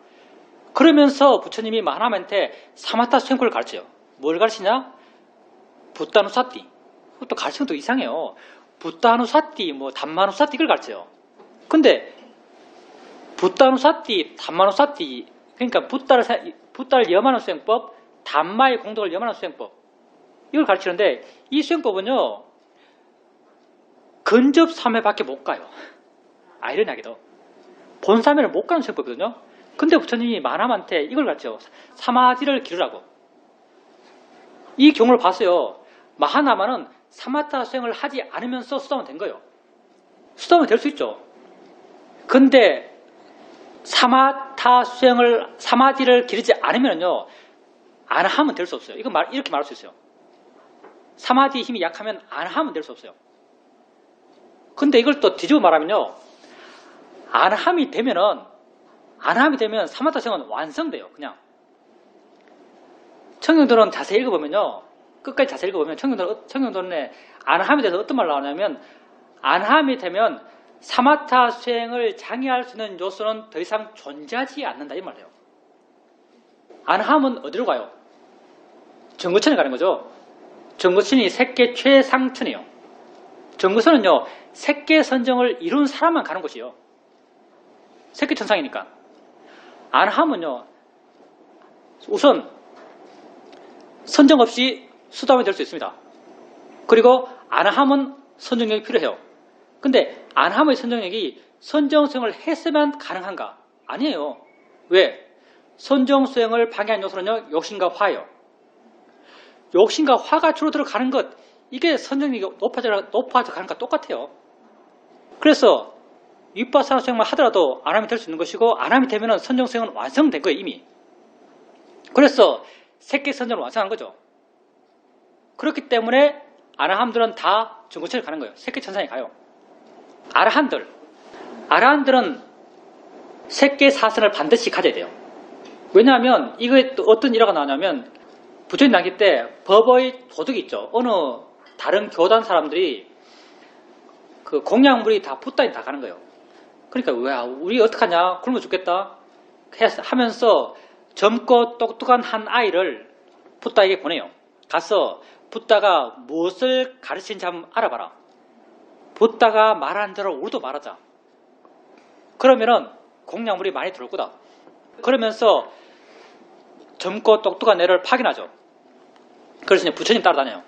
그러면서 부처님이 만함한테 사마타 수행법을 가르쳐요. 뭘 가르치냐? 붓다누사띠. 그것도 가르치는 것도 이상해요. 붓다누사띠, 담마누사띠 이걸 가르쳐요. 근데 붓다누사띠, 담마누사띠, 그러니까 붓다를 염하는 수행법, 담마의 공덕을 염하는 수행법, 이걸 가르치는데 이 수행법은요 근접 3회밖에 못 가요. 아이러니하게도 본사면을 못 가는 수행법이거든요. 근데 부처님이 만함한테 이걸 가르쳐요. 사마디를 기르라고. 이 경우를 봤어요. 마하나마는 사마타 수행을 하지 않으면서 수다만 된 거예요. 수다만 될 수 있죠. 근데 사마타 수행을, 사마디를 기르지 않으면요 안 하면 될 수 없어요. 이렇게 말할 수 있어요. 사마디의 힘이 약하면 안 하면 될 수 없어요. 근데 이걸 또 뒤집어 말하면요, 안함이 되면 사마타 수행은 완성돼요. 그냥 청룡도론 자세히 읽어보면요, 끝까지 자세히 읽어보면 청룡도론의 안함에 대해서 어떤 말 나오냐면, 안함이 되면 사마타 수행을 장애할 수 있는 요소는 더 이상 존재하지 않는다 이 말이에요. 안함은 어디로 가요? 정거천에 가는 거죠. 정거천이 색계 최상천이에요. 정거천은요 색계 선정을 이룬 사람만 가는 곳이에요. 색계 천상이니까. 안함은요 우선 선정 없이 수담이 될 수 있습니다. 그리고 안함은 선정력이 필요해요. 근데 안함의 선정력이 선정수행을 했으면 가능한가? 아니에요. 왜? 선정수행을 방해한 요소는요 욕심과 화예요. 욕심과 화가 줄어들어 가는 것, 이게 선정력이 높아져 가는 것과 똑같아요. 그래서 윗바사나 수행만 하더라도 안함이 될 수 있는 것이고, 안함이 되면 선정수행은 완성된 거예요 이미. 그래서 색계 선정을 완성한 거죠. 그렇기 때문에 아라함들은 다 정거천에 가는 거예요. 색계 천상에 가요. 아라한들은 색계 사선을 반드시 가져야 돼요. 왜냐하면 이거에 또 어떤 일화가 나오냐면, 부처님 당시 때 법의 도둑이 있죠. 어느 다른 교단 사람들이 그 공양물이 다 붓다니 다 가는 거예요. 그러니까 왜 우리 어떡하냐, 굶어 죽겠다 하면서 젊고 똑똑한 한 아이를 붓다에게 보내요. 가서 붓다가 무엇을 가르치는지 한번 알아봐라. 붓다가 말하는 대로 우리도 말하자. 그러면은 공양물이 많이 들어올 거다. 그러면서 젊고 똑똑한 애를 파견하죠. 그래서 이제 부처님 따라다녀요.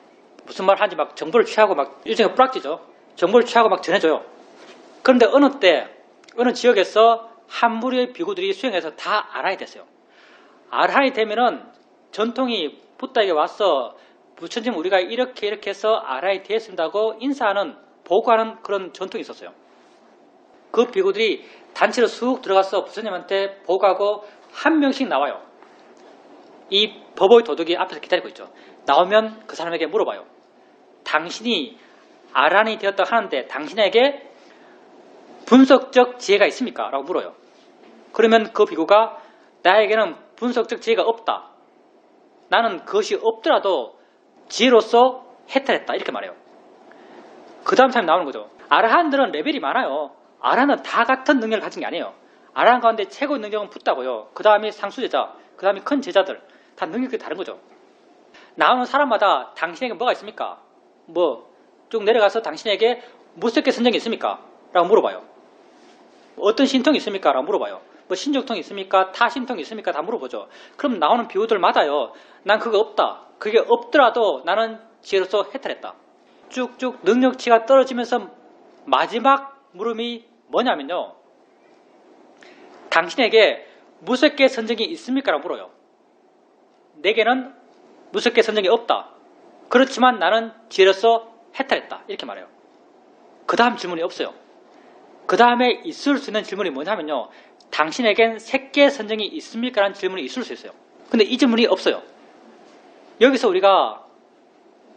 무슨 말 하는지 막 정보를 취하고 막 일종의 뿌락지죠. 정보를 취하고 막 전해줘요. 그런데 어느 지역에서 한 무리의 비구들이 수행해서 다 아라이 됐어요. 아라이 되면은 전통이 붓다에게 와서 부처님 우리가 이렇게 해서 아라이 되었습니다고 인사하는, 보고하는 그런 전통이 있었어요. 그 비구들이 단체로 쑥 들어가서 부처님한테 보고하고 한 명씩 나와요. 이 법의 도둑이 앞에서 기다리고 있죠. 나오면 그 사람에게 물어봐요. 당신이 아란이 되었다고 하는데 당신에게 분석적 지혜가 있습니까? 라고 물어요. 그러면 그 비구가 나에게는 분석적 지혜가 없다. 나는 그것이 없더라도 지혜로서 해탈했다. 이렇게 말해요. 그 다음 사람이 나오는 거죠. 아라한들은 레벨이 많아요. 아라한은 다 같은 능력을 가진 게 아니에요. 아라한 가운데 최고의 능력은 붓다고요. 그 다음에 상수제자, 그 다음에 큰 제자들, 다 능력이 다른 거죠. 나오는 사람마다 당신에게 뭐가 있습니까? 쭉 내려가서 당신에게 무색계 선정이 있습니까? 라고 물어봐요. 어떤 신통이 있습니까? 라고 물어봐요. 신족통이 있습니까? 타신통이 있습니까? 다 물어보죠. 그럼 나오는 비유들마다요, 난 그거 없다. 그게 없더라도 나는 지혜로서 해탈했다. 쭉쭉 능력치가 떨어지면서 마지막 물음이 뭐냐면요, 당신에게 무색계 선정이 있습니까? 라고 물어요. 내게는 무색계 선정이 없다. 그렇지만 나는 지혜로서 해탈했다. 이렇게 말해요. 그 다음 질문이 없어요. 그 다음에 있을 수 있는 질문이 뭐냐면요, 당신에겐 색계 선정이 있습니까? 라는 질문이 있을 수 있어요. 근데 이 질문이 없어요. 여기서 우리가,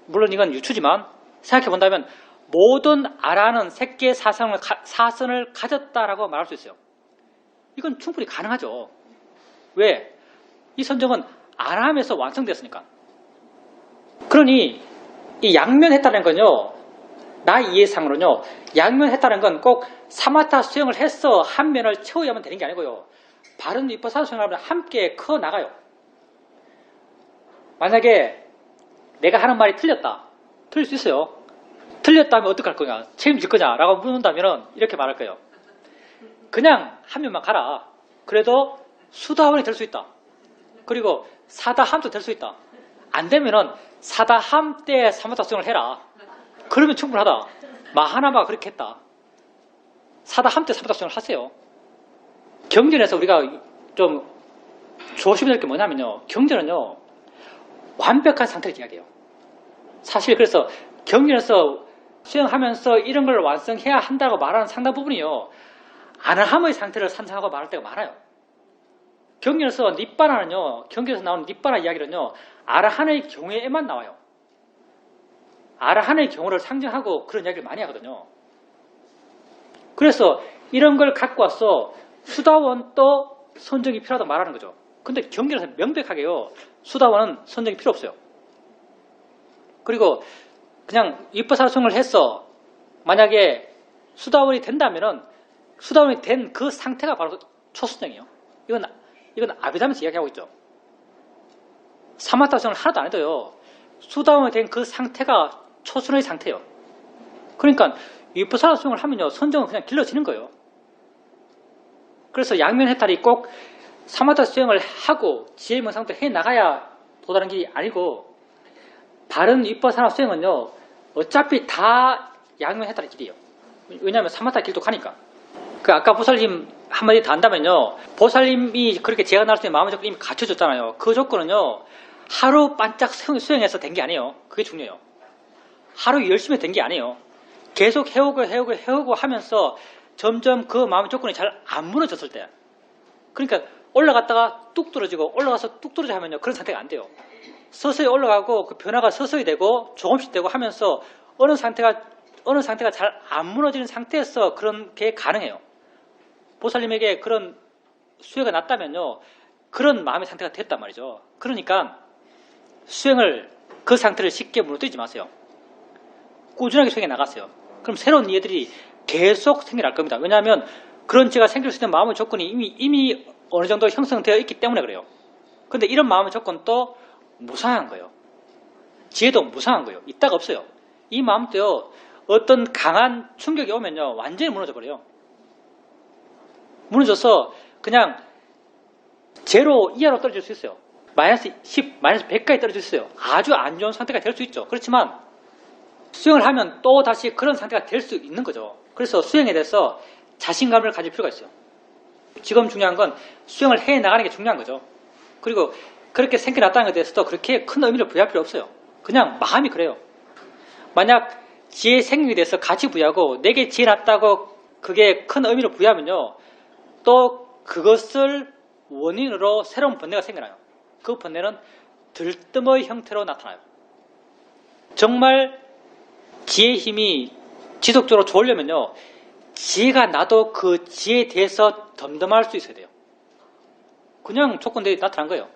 물론 이건 유추지만 생각해 본다면 모든 아라는 색계 사선을 가졌다라고 말할 수 있어요. 이건 충분히 가능하죠. 왜? 이 선정은 안 하면서 완성됐으니까. 그러니 이 양면했다는 건요, 나 이해상으로는요, 양면했다는 건 꼭 사마타 수행을 해서 한 면을 채워야만 되는 게 아니고요, 바른 위파사나 수행을 하면 함께 커 나가요. 만약에 내가 하는 말이 틀렸다, 틀릴 수 있어요. 틀렸다면 어떡할 거냐, 책임질 거냐 라고 묻는다면 이렇게 말할 거예요. 그냥 한 면만 가라. 그래도 수다원이 될 수 있다. 그리고 사다함도 될 수 있다. 안 되면은 사다함 때 사마타 수행을 해라. 그러면 충분하다. 마하나마가 그렇게 했다. 사다함 때 사마타 수행을 하세요. 경전에서 우리가 좀 조심해야 될 게 뭐냐면요, 경전은요 완벽한 상태를 이야기해요. 사실 그래서 경전에서 수행하면서 이런 걸 완성해야 한다고 말하는 상당 부분이요, 아나함의 상태를 산상하고 말할 때가 많아요. 경전에서 니빠나는요, 경전에서 나오는 니빠나 이야기는요, 아라한의 경우에만 나와요. 아라한의 경우를 상징하고 그런 이야기를 많이 하거든요. 그래서 이런 걸 갖고 와서 수다원도 선정이 필요하다고 말하는 거죠. 근데 경전에서 명백하게요, 수다원은 선정이 필요 없어요. 그리고 그냥 위파사나 수행을 해서 만약에 수다원이 된다면은 수다원이 된 그 상태가 바로 초수정이에요. 이건 아비담에서 이야기하고 있죠. 사마타 수행을 하나도 안 해도요, 수다원이 된 그 상태가 초순의 상태예요. 그러니까 위파사나 수행을 하면요, 선정은 그냥 길러지는 거예요. 그래서 양면해탈이 꼭 사마타 수행을 하고 지혜 명상도 해나가야 도달하는 게 아니고, 바른 위파사나 수행은요 어차피 다 양면해탈의 길이에요. 왜냐하면 사마타 길도 가니까. 그 아까 보살님 한마디 더 한다면요, 보살님이 그렇게 제가 나올 수 있는 마음의 조건이 이미 갖춰졌잖아요. 그 조건은요 하루 반짝 수행해서 된 게 아니에요. 그게 중요해요. 하루 열심히 된 게 아니에요. 계속 해오고 하면서 점점 그 마음의 조건이 잘 안 무너졌을 때, 그러니까 올라갔다가 뚝 떨어지고 올라가서 뚝 떨어져 하면요, 그런 상태가 안 돼요. 서서히 올라가고 그 변화가 서서히 되고 조금씩 되고 하면서 어느 상태가 잘 안 무너지는 상태에서 그런 게 가능해요. 보살님에게 그런 수혜가 났다면요, 그런 마음의 상태가 됐단 말이죠. 그러니까 수행을, 그 상태를 쉽게 무너뜨리지 마세요. 꾸준하게 수행해 나가세요. 그럼 새로운 이해들이 계속 생겨날 겁니다. 왜냐하면 그런 제가 생길 수 있는 마음의 조건이 이미 어느 정도 형성되어 있기 때문에 그래요. 근데 이런 마음의 조건도 무상한 거예요. 지혜도 무상한 거예요. 있다가 없어요. 이 마음도요, 어떤 강한 충격이 오면요 완전히 무너져 버려요. 무너져서 그냥 제로 이하로 떨어질 수 있어요. 마이너스 10, 마이너스 100까지 떨어질 수 있어요. 아주 안 좋은 상태가 될 수 있죠. 그렇지만 수행을 하면 또 다시 그런 상태가 될 수 있는 거죠. 그래서 수행에 대해서 자신감을 가질 필요가 있어요. 지금 중요한 건 수행을 해 나가는 게 중요한 거죠. 그리고 그렇게 생겨났다는 것에 대해서도 그렇게 큰 의미를 부여할 필요 없어요. 그냥 마음이 그래요. 만약 지혜 생명에 대해서 가치 부여하고 내게 지혜 났다고 그게 큰 의미를 부여하면요, 또 그것을 원인으로 새로운 번뇌가 생겨나요. 그 번뇌는 들뜸의 형태로 나타나요. 정말 지혜의 힘이 지속적으로 좋으려면요, 지혜가 나도 그 지혜에 대해서 덤덤할 수 있어야 돼요. 그냥 조건들이 나타난 거예요.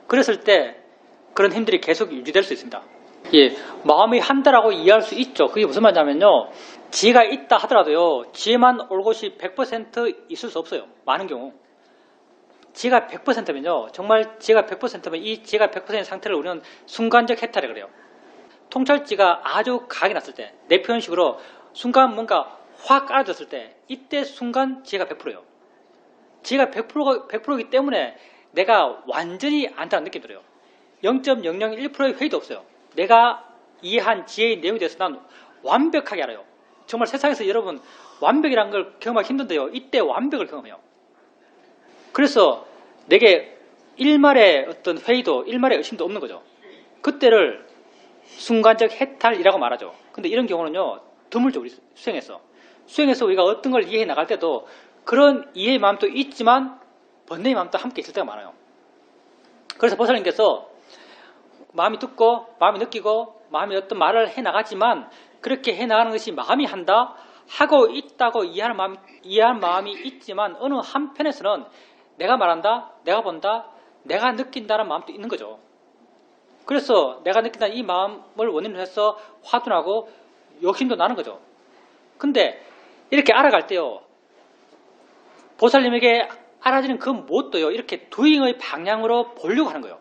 그랬을 때 그런 힘들이 계속 유지될 수 있습니다. 예, 마음이 한다라고 이해할 수 있죠. 그게 무슨 말이냐면요, 지혜가 있다 하더라도요, 지혜만 올곧이 100% 있을 수 없어요. 많은 경우. 지혜가 100%면요, 정말 지혜가 100%면 이 지혜가 100%의 상태를 우리는 순간적 해탈을 그래요. 통찰지가 아주 강하게 났을 때, 내 표현식으로 순간 뭔가 확 알아졌을 때, 이때 순간 지혜가 100%예요. 지혜가 100%이기 때문에 내가 완전히 안다는 느낌이 들어요. 0.001%의 회의도 없어요. 내가 이해한 지혜의 내용에 대해서 난 완벽하게 알아요. 정말 세상에서 여러분 완벽이라는 걸 경험하기 힘든데요, 이때 완벽을 경험해요. 그래서 내게 일말의 어떤 회의도 일말의 의심도 없는 거죠. 그때를 순간적 해탈이라고 말하죠. 근데 이런 경우는요 드물죠. 우리 수행해서 우리가 어떤 걸 이해해 나갈 때도 그런 이해의 마음도 있지만 번뇌의 마음도 함께 있을 때가 많아요. 그래서 보살님께서 마음이 듣고 마음이 느끼고 마음이 어떤 말을 해 나가지만 그렇게 해 나가는 것이 마음이 한다 하고 있다고 이해하는 마음이 있지만 어느 한편에서는 내가 말한다, 내가 본다, 내가 느낀다는 마음도 있는 거죠. 그래서 내가 느낀다는 이 마음을 원인으로 해서 화도 나고 욕심도 나는 거죠. 근데 이렇게 알아갈 때요, 보살님에게 알아지는 그 무엇도요, 이렇게 doing의 방향으로 보려고 하는 거예요.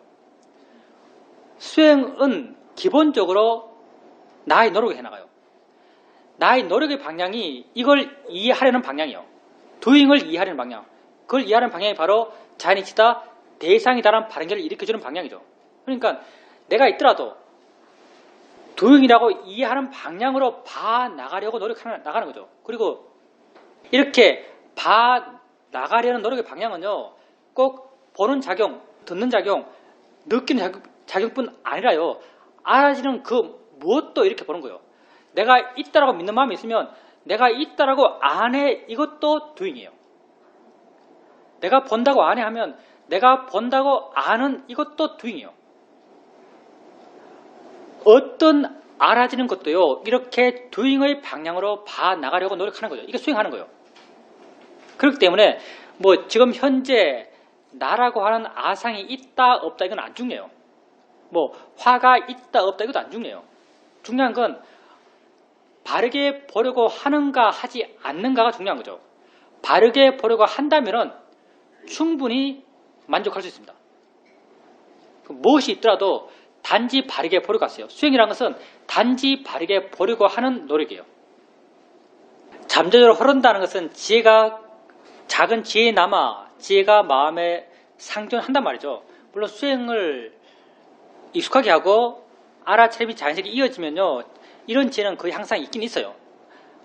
수행은 기본적으로 나의 노력을 해나가요. 나의 노력의 방향이 이걸 이해하려는 방향이에요. doing을 이해하려는 방향. 그걸 이해하는 방향이 바로 자연이치다, 대상이다라는 발견을 일으켜주는 방향이죠. 그러니까 내가 있더라도 doing이라고 이해하는 방향으로 봐나가려고 나가는 거죠. 그리고 이렇게 봐나가려는 노력의 방향은요, 꼭 보는 작용, 듣는 작용, 느끼는 작용뿐 아니라요, 알아지는 그 무엇도 이렇게 보는 거예요. 내가 있다라고 믿는 마음이 있으면 내가 있다라고 안해, 이것도 doing이에요. 내가 본다고 안해 하면 내가 본다고 아는 이것도 doing이에요. 어떤 알아지는 것도요, 이렇게 doing의 방향으로 봐나가려고 노력하는 거죠. 이게 수행하는 거예요. 그렇기 때문에 뭐 지금 현재 나라고 하는 아상이 있다 없다 이건 안 중요해요. 뭐 화가 있다 없다 이것도 안 중요해요. 중요한 건 바르게 보려고 하는가 하지 않는가가 중요한 거죠. 바르게 보려고 한다면은 충분히 만족할 수 있습니다. 무엇이 있더라도 단지 바르게 보려고 하세요. 수행이라는 것은 단지 바르게 보려고 하는 노력이에요. 잠재적으로 흐른다는 것은 지혜가, 작은 지혜에 남아 지혜가 마음에 상존한단 말이죠. 물론 수행을 익숙하게 하고 알아차림이 자연스럽게 이어지면요, 이런 지혜는 거의 항상 있긴 있어요.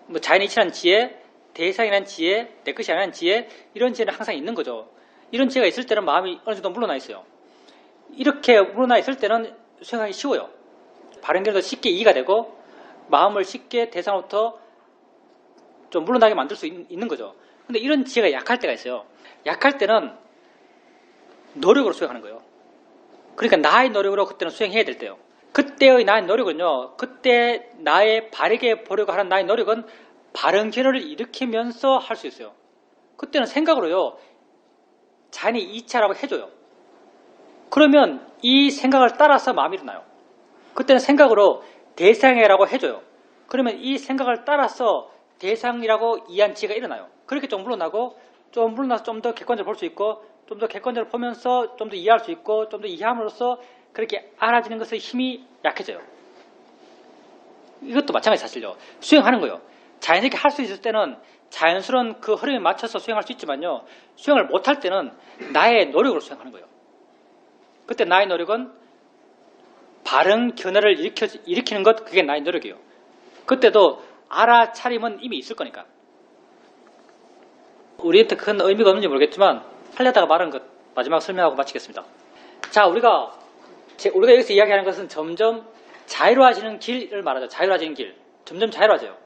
뭐 자연이치라는 지혜, 대상이라는 지혜, 내 것이 아니라는 지혜, 이런 지혜는 항상 있는 거죠. 이런 지혜가 있을 때는 마음이 어느 정도 물러나 있어요. 이렇게 물러나 있을 때는 수행하기 쉬워요. 바른 길도 쉽게 이해가 되고 마음을 쉽게 대상으로부터 좀 물러나게 만들 수 있는 거죠. 근데 이런 지혜가 약할 때가 있어요. 약할 때는 노력으로 수행하는 거예요. 그러니까 나의 노력으로 그때는 수행해야 될 때요. 그때의 나의 노력은요, 그때 나의 바르게 보려고 하는 나의 노력은 바른 결을 일으키면서 할 수 있어요. 그때는 생각으로요, 자연히 이치하라고 해줘요. 그러면 이 생각을 따라서 마음이 일어나요. 그때는 생각으로 대상이라고 해줘요. 그러면 이 생각을 따라서 대상이라고 이해한 지혜가 일어나요. 그렇게 좀 물러나고, 좀 물러나서 좀 더 객관적으로 볼 수 있고, 좀 더 객관적으로 보면서 좀 더 이해할 수 있고, 좀 더 이해함으로써 그렇게 알아지는 것의 힘이 약해져요. 이것도 마찬가지 사실요. 수행하는 거예요. 자연스럽게 할 수 있을 때는 자연스러운 그 흐름에 맞춰서 수행할 수 있지만요, 수행을 못할 때는 나의 노력으로 수행하는 거예요. 그때 나의 노력은 바른 견해를 일으키는 것, 그게 나의 노력이에요. 그때도 알아차림은 이미 있을 거니까. 우리한테 큰 의미가 없는지 모르겠지만 하려다가 말한 것 마지막 설명하고 마치겠습니다. 자, 우리가 여기서 이야기하는 것은 점점 자유로워지는 길을 말하죠. 자유로워지는 길. 점점 자유로워져요.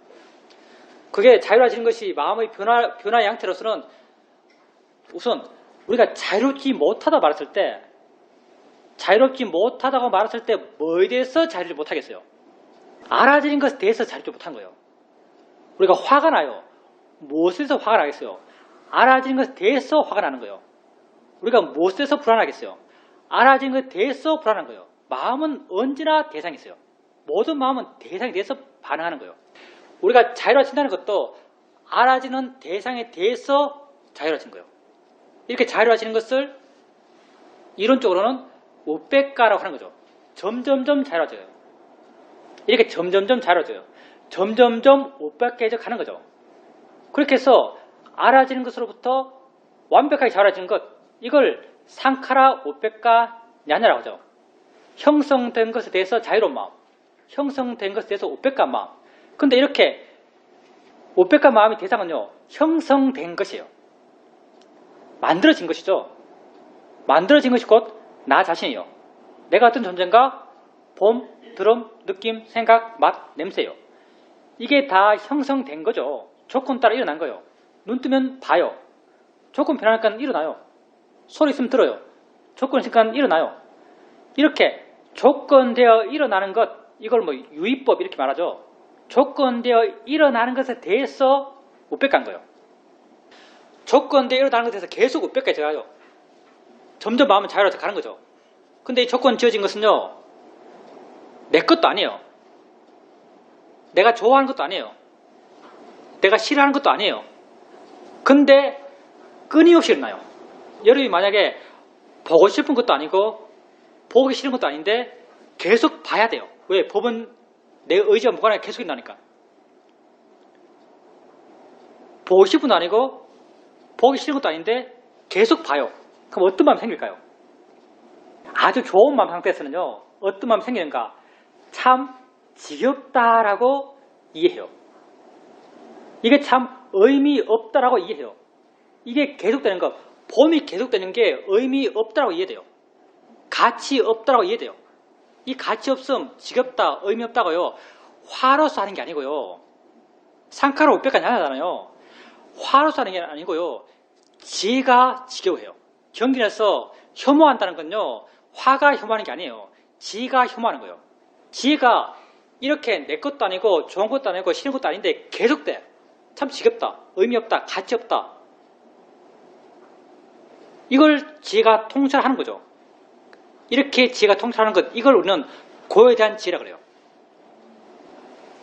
그게 자유로워지는 것이 마음의 변화의 양태로서는 우선 우리가 자유롭지 못하다고 말했을 때, 자유롭지 못하다고 말했을 때 뭐에 대해서 자유롭지 못하겠어요? 알아지는 것에 대해서 자유롭지 못한 거예요. 우리가 화가 나요. 무엇에서 화가 나겠어요? 알아지는 것에 대해서 화가 나는 거예요. 우리가 무엇에서 불안하겠어요? 알아지는 것에 대해서 불안한 거예요. 마음은 언제나 대상이 있어요. 모든 마음은 대상에 대해서 반응하는 거예요. 우리가 자유로워진다는 것도 알아지는 대상에 대해서 자유로워진 거예요. 이렇게 자유로워지는 것을 이론적으로는 우백가라고 하는 거죠. 점점점 자유로워져요. 이렇게 점점점 자유로워져요. 점점점 우백가에서 가는 거죠. 그렇게 해서 알아지는 것으로부터 완벽하게 자유로워지는 것, 이걸 상카라 우백가 냐냐라고 하죠. 형성된 것에 대해서 자유로운 마음, 형성된 것에 대해서 우백가 마음. 근데 이렇게 우백가 마음의 대상은요, 형성된 것이에요. 만들어진 것이죠. 만들어진 것이 곧 나 자신이에요. 내가 어떤 존재인가? 봄, 드럼, 느낌, 생각, 맛, 냄새요. 이게 다 형성된 거죠. 조건 따라 일어난 거예요. 눈 뜨면 봐요. 조건 변하니까 일어나요. 소리 있으면 들어요. 조건 있으니까 일어나요. 이렇게 조건되어 일어나는 것, 이걸 뭐 유의법 이렇게 말하죠. 조건되어 일어나는 것에 대해서 우백가인 거예요. 조건되어 일어나는 것에 대해서 계속 우백가에 들어가요. 점점 마음은 자유로워져 가는 거죠. 근데 이 조건 지어진 것은요, 내 것도 아니에요. 내가 좋아하는 것도 아니에요. 내가 싫어하는 것도 아니에요. 근데 끊임없이 일어나요. 여러분이 만약에 보고 싶은 것도 아니고 보기 싫은 것도 아닌데 계속 봐야 돼요. 왜? 법은 내 의지와 무관하게 계속 일어나니까. 보고 싶은 것도 아니고 보기 싫은 것도 아닌데 계속 봐요. 그럼 어떤 마음이 생길까요? 아주 좋은 마음 상태에서는요, 어떤 마음이 생기는가? 참 지겹다라고 이해해요. 이게 참 의미 없다라고 이해해요. 이게 계속되는 거, 봄이 계속되는 게 의미 없다라고 이해돼요. 가치 없다라고 이해돼요. 이 가치 없음, 지겹다, 의미 없다고요, 화로서 하는 게 아니고요. 상카로 우백까지 하나잖아요. 화로서 하는 게 아니고요. 지가 지겨워해요. 경기에서 혐오한다는 건요, 화가 혐오하는 게 아니에요. 지가 혐오하는 거예요. 지가 이렇게 내 것도 아니고 좋은 것도 아니고 싫은 것도 아닌데 계속돼. 참 지겹다, 의미 없다, 가치 없다. 이걸 지혜가 통찰하는 거죠. 이렇게 지혜가 통찰하는 것, 이걸 우리는 고에 대한 지혜라 그래요.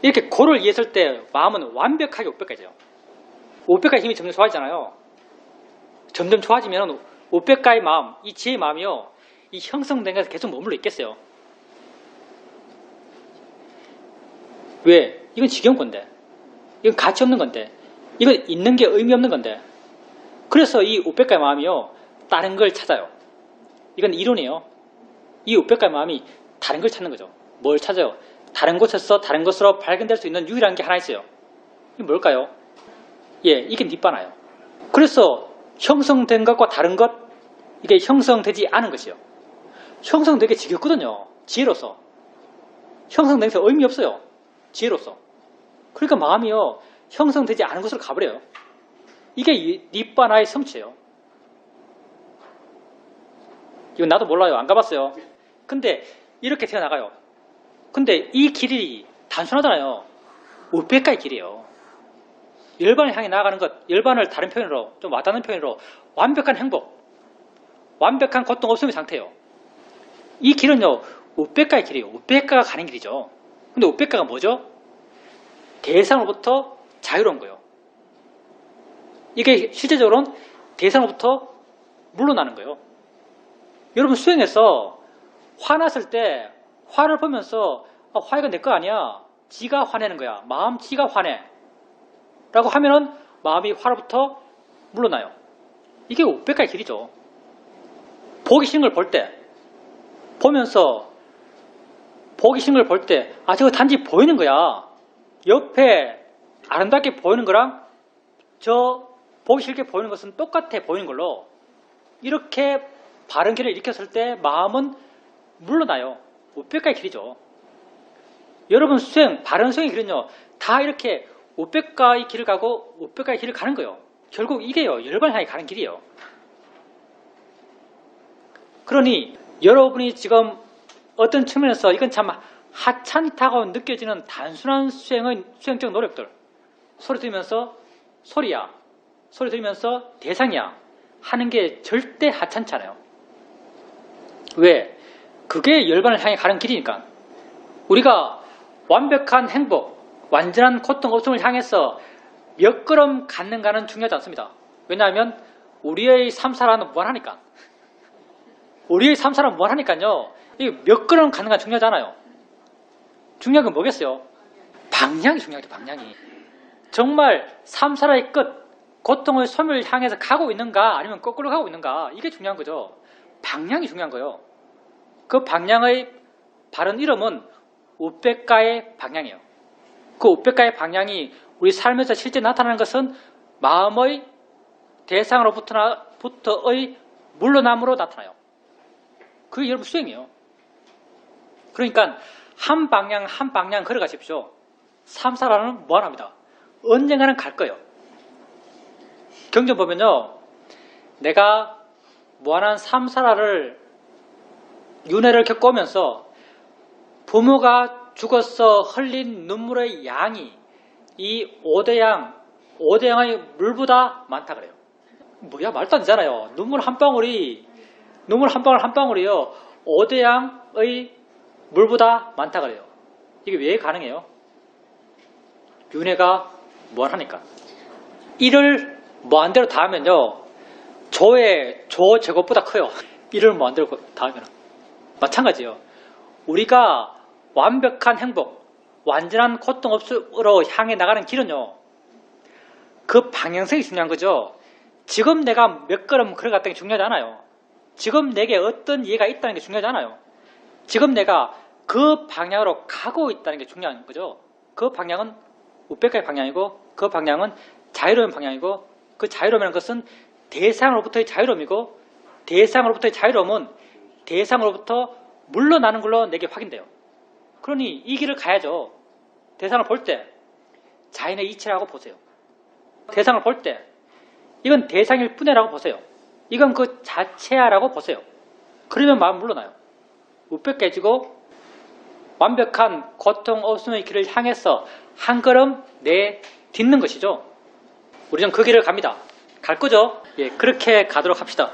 이렇게 고를 이해했을 때 마음은 완벽하게 오백가지요. 오백가의 힘이 점점 좋아지잖아요. 점점 좋아지면 오백가의 마음, 이 지혜의 마음이요, 이 형성된 것에서 계속 머물러 있겠어요. 왜? 이건 지겨운 건데, 이건 가치 없는 건데, 이건 있는 게 의미 없는 건데. 그래서 이 오백가의 마음이요, 다른 걸 찾아요. 이건 이론이에요. 이 오백가의 마음이 다른 걸 찾는 거죠. 뭘 찾아요? 다른 곳에서 다른 것으로 발견될 수 있는 유일한 게 하나 있어요. 이게 뭘까요? 예, 이게 니바나예요. 그래서 형성된 것과 다른 것, 이게 형성되지 않은 것이요. 형성되게 지겹거든요. 지혜로서. 형성된 게 의미 없어요. 지혜로서. 그러니까 마음이요, 형성되지 않은 것으로 가버려요. 이게 니바나의 성취예요. 이건 나도 몰라요. 안 가봤어요. 근데 이렇게 튀어나가요. 근데 이 길이 단순하잖아요. 우백가의 길이에요. 열반을 향해 나아가는 것, 열반을 다른 표현으로, 좀 와닿는 표현으로 완벽한 행복, 완벽한 고통 없음의 상태예요. 이 길은요, 우백가의 길이에요. 우백가가 가는 길이죠. 근데 우백가가 뭐죠? 대상으로부터 자유로운 거예요. 이게 실제적으로는 대상으로부터 물러나는 거예요. 여러분 수행해서 화났을 때 화를 보면서 화가 내 거 아니야. 지가 화내는 거야. 마음 지가 화내. 라고 하면은 마음이 화로부터 물러나요. 이게 우백가의 길이죠. 보기 싫은 걸 볼 때, 보면서 보기 싫은 걸 볼 때, 저거 단지 보이는 거야. 옆에 아름답게 보이는 거랑 저 보기 싫게 보이는 것은 똑같아 보이는 걸로, 이렇게 바른 길을 일으켰을 때 마음은 물러나요. 우백가의 길이죠. 여러분 수행, 바른 수행의 길은요, 다 이렇게 우백가의 길을 가고 우백가의 길을 가는 거예요. 결국 이게요, 열반을 향해 가는 길이에요. 그러니 여러분이 지금 어떤 측면에서 이건 참 하찮다고 느껴지는 단순한 수행적 노력들, 소리 들으면서 소리야, 소리 들으면서 대상이야 하는 게 절대 하찮지 않아요. 왜? 그게 열반을 향해 가는 길이니까. 우리가 완벽한 행복, 완전한 고통 없음을 향해서 몇 걸음 갔는가는 중요하지 않습니다. 왜냐하면 우리의 삶사라는 무한하니까. 우리의 삶사라는 무한하니까요. 몇 걸음 갔는가 중요하지 않아요. 중요한 건 뭐겠어요? 방향이 중요하죠. 방향이. 정말 삶사라의 끝, 고통의 소멸을 향해서 가고 있는가 아니면 거꾸로 가고 있는가, 이게 중요한 거죠. 방향이 중요한 거예요. 그 방향의 바른 이름은 우백가의 방향이에요. 그 우백가의 방향이 우리 삶에서 실제 나타나는 것은 마음의 대상으로부터의 물러남으로 나타나요. 그게 여러분 수행이에요. 그러니까 한 방향 한 방향 걸어가십시오. 삼사라는 무한합니다. 언젠가는 갈 거예요. 경전 보면요, 내가 무한한 삼사라를 윤회를 겪어오면서 부모가 죽어서 흘린 눈물의 양이 이 5대양의 물보다 많다 그래요. 뭐야, 말도 안 되잖아요. 눈물 한 방울이 눈물 한 방울 한 방울이요 5대양의 물보다 많다 그래요. 이게 왜 가능해요? 윤회가 무한하니까. 1을 무한대로 더하면요 조의 조 제곱보다 커요. 1을 무한대로 더하면 마찬가지예요. 우리가 완벽한 행복, 완전한 고통 없으로 향해 나가는 길은요 그 방향성이 중요한 거죠. 지금 내가 몇 걸음 걸어갔다는 게 중요하지 않아요. 지금 내게 어떤 이해가 있다는 게 중요하지 않아요. 지금 내가 그 방향으로 가고 있다는 게 중요한 거죠. 그 방향은 우백가의 방향이고 그 방향은 자유로운 방향이고 그 자유로움이라는 것은 대상으로부터의 자유로움이고 대상으로부터의 자유로움은 대상으로부터 물러나는 걸로 내게 확인돼요. 그러니 이 길을 가야죠. 대상을 볼 때 자연의 이치라고 보세요. 대상을 볼 때 이건 대상일 뿐이라고 보세요. 이건 그 자체야라고 보세요. 그러면 마음 물러나요. 우백해지고 완벽한 고통 없음의 길을 향해서 한 걸음 내딛는 것이죠. 우리는 그 길을 갑니다. 갈 거죠? 예, 그렇게 가도록 합시다.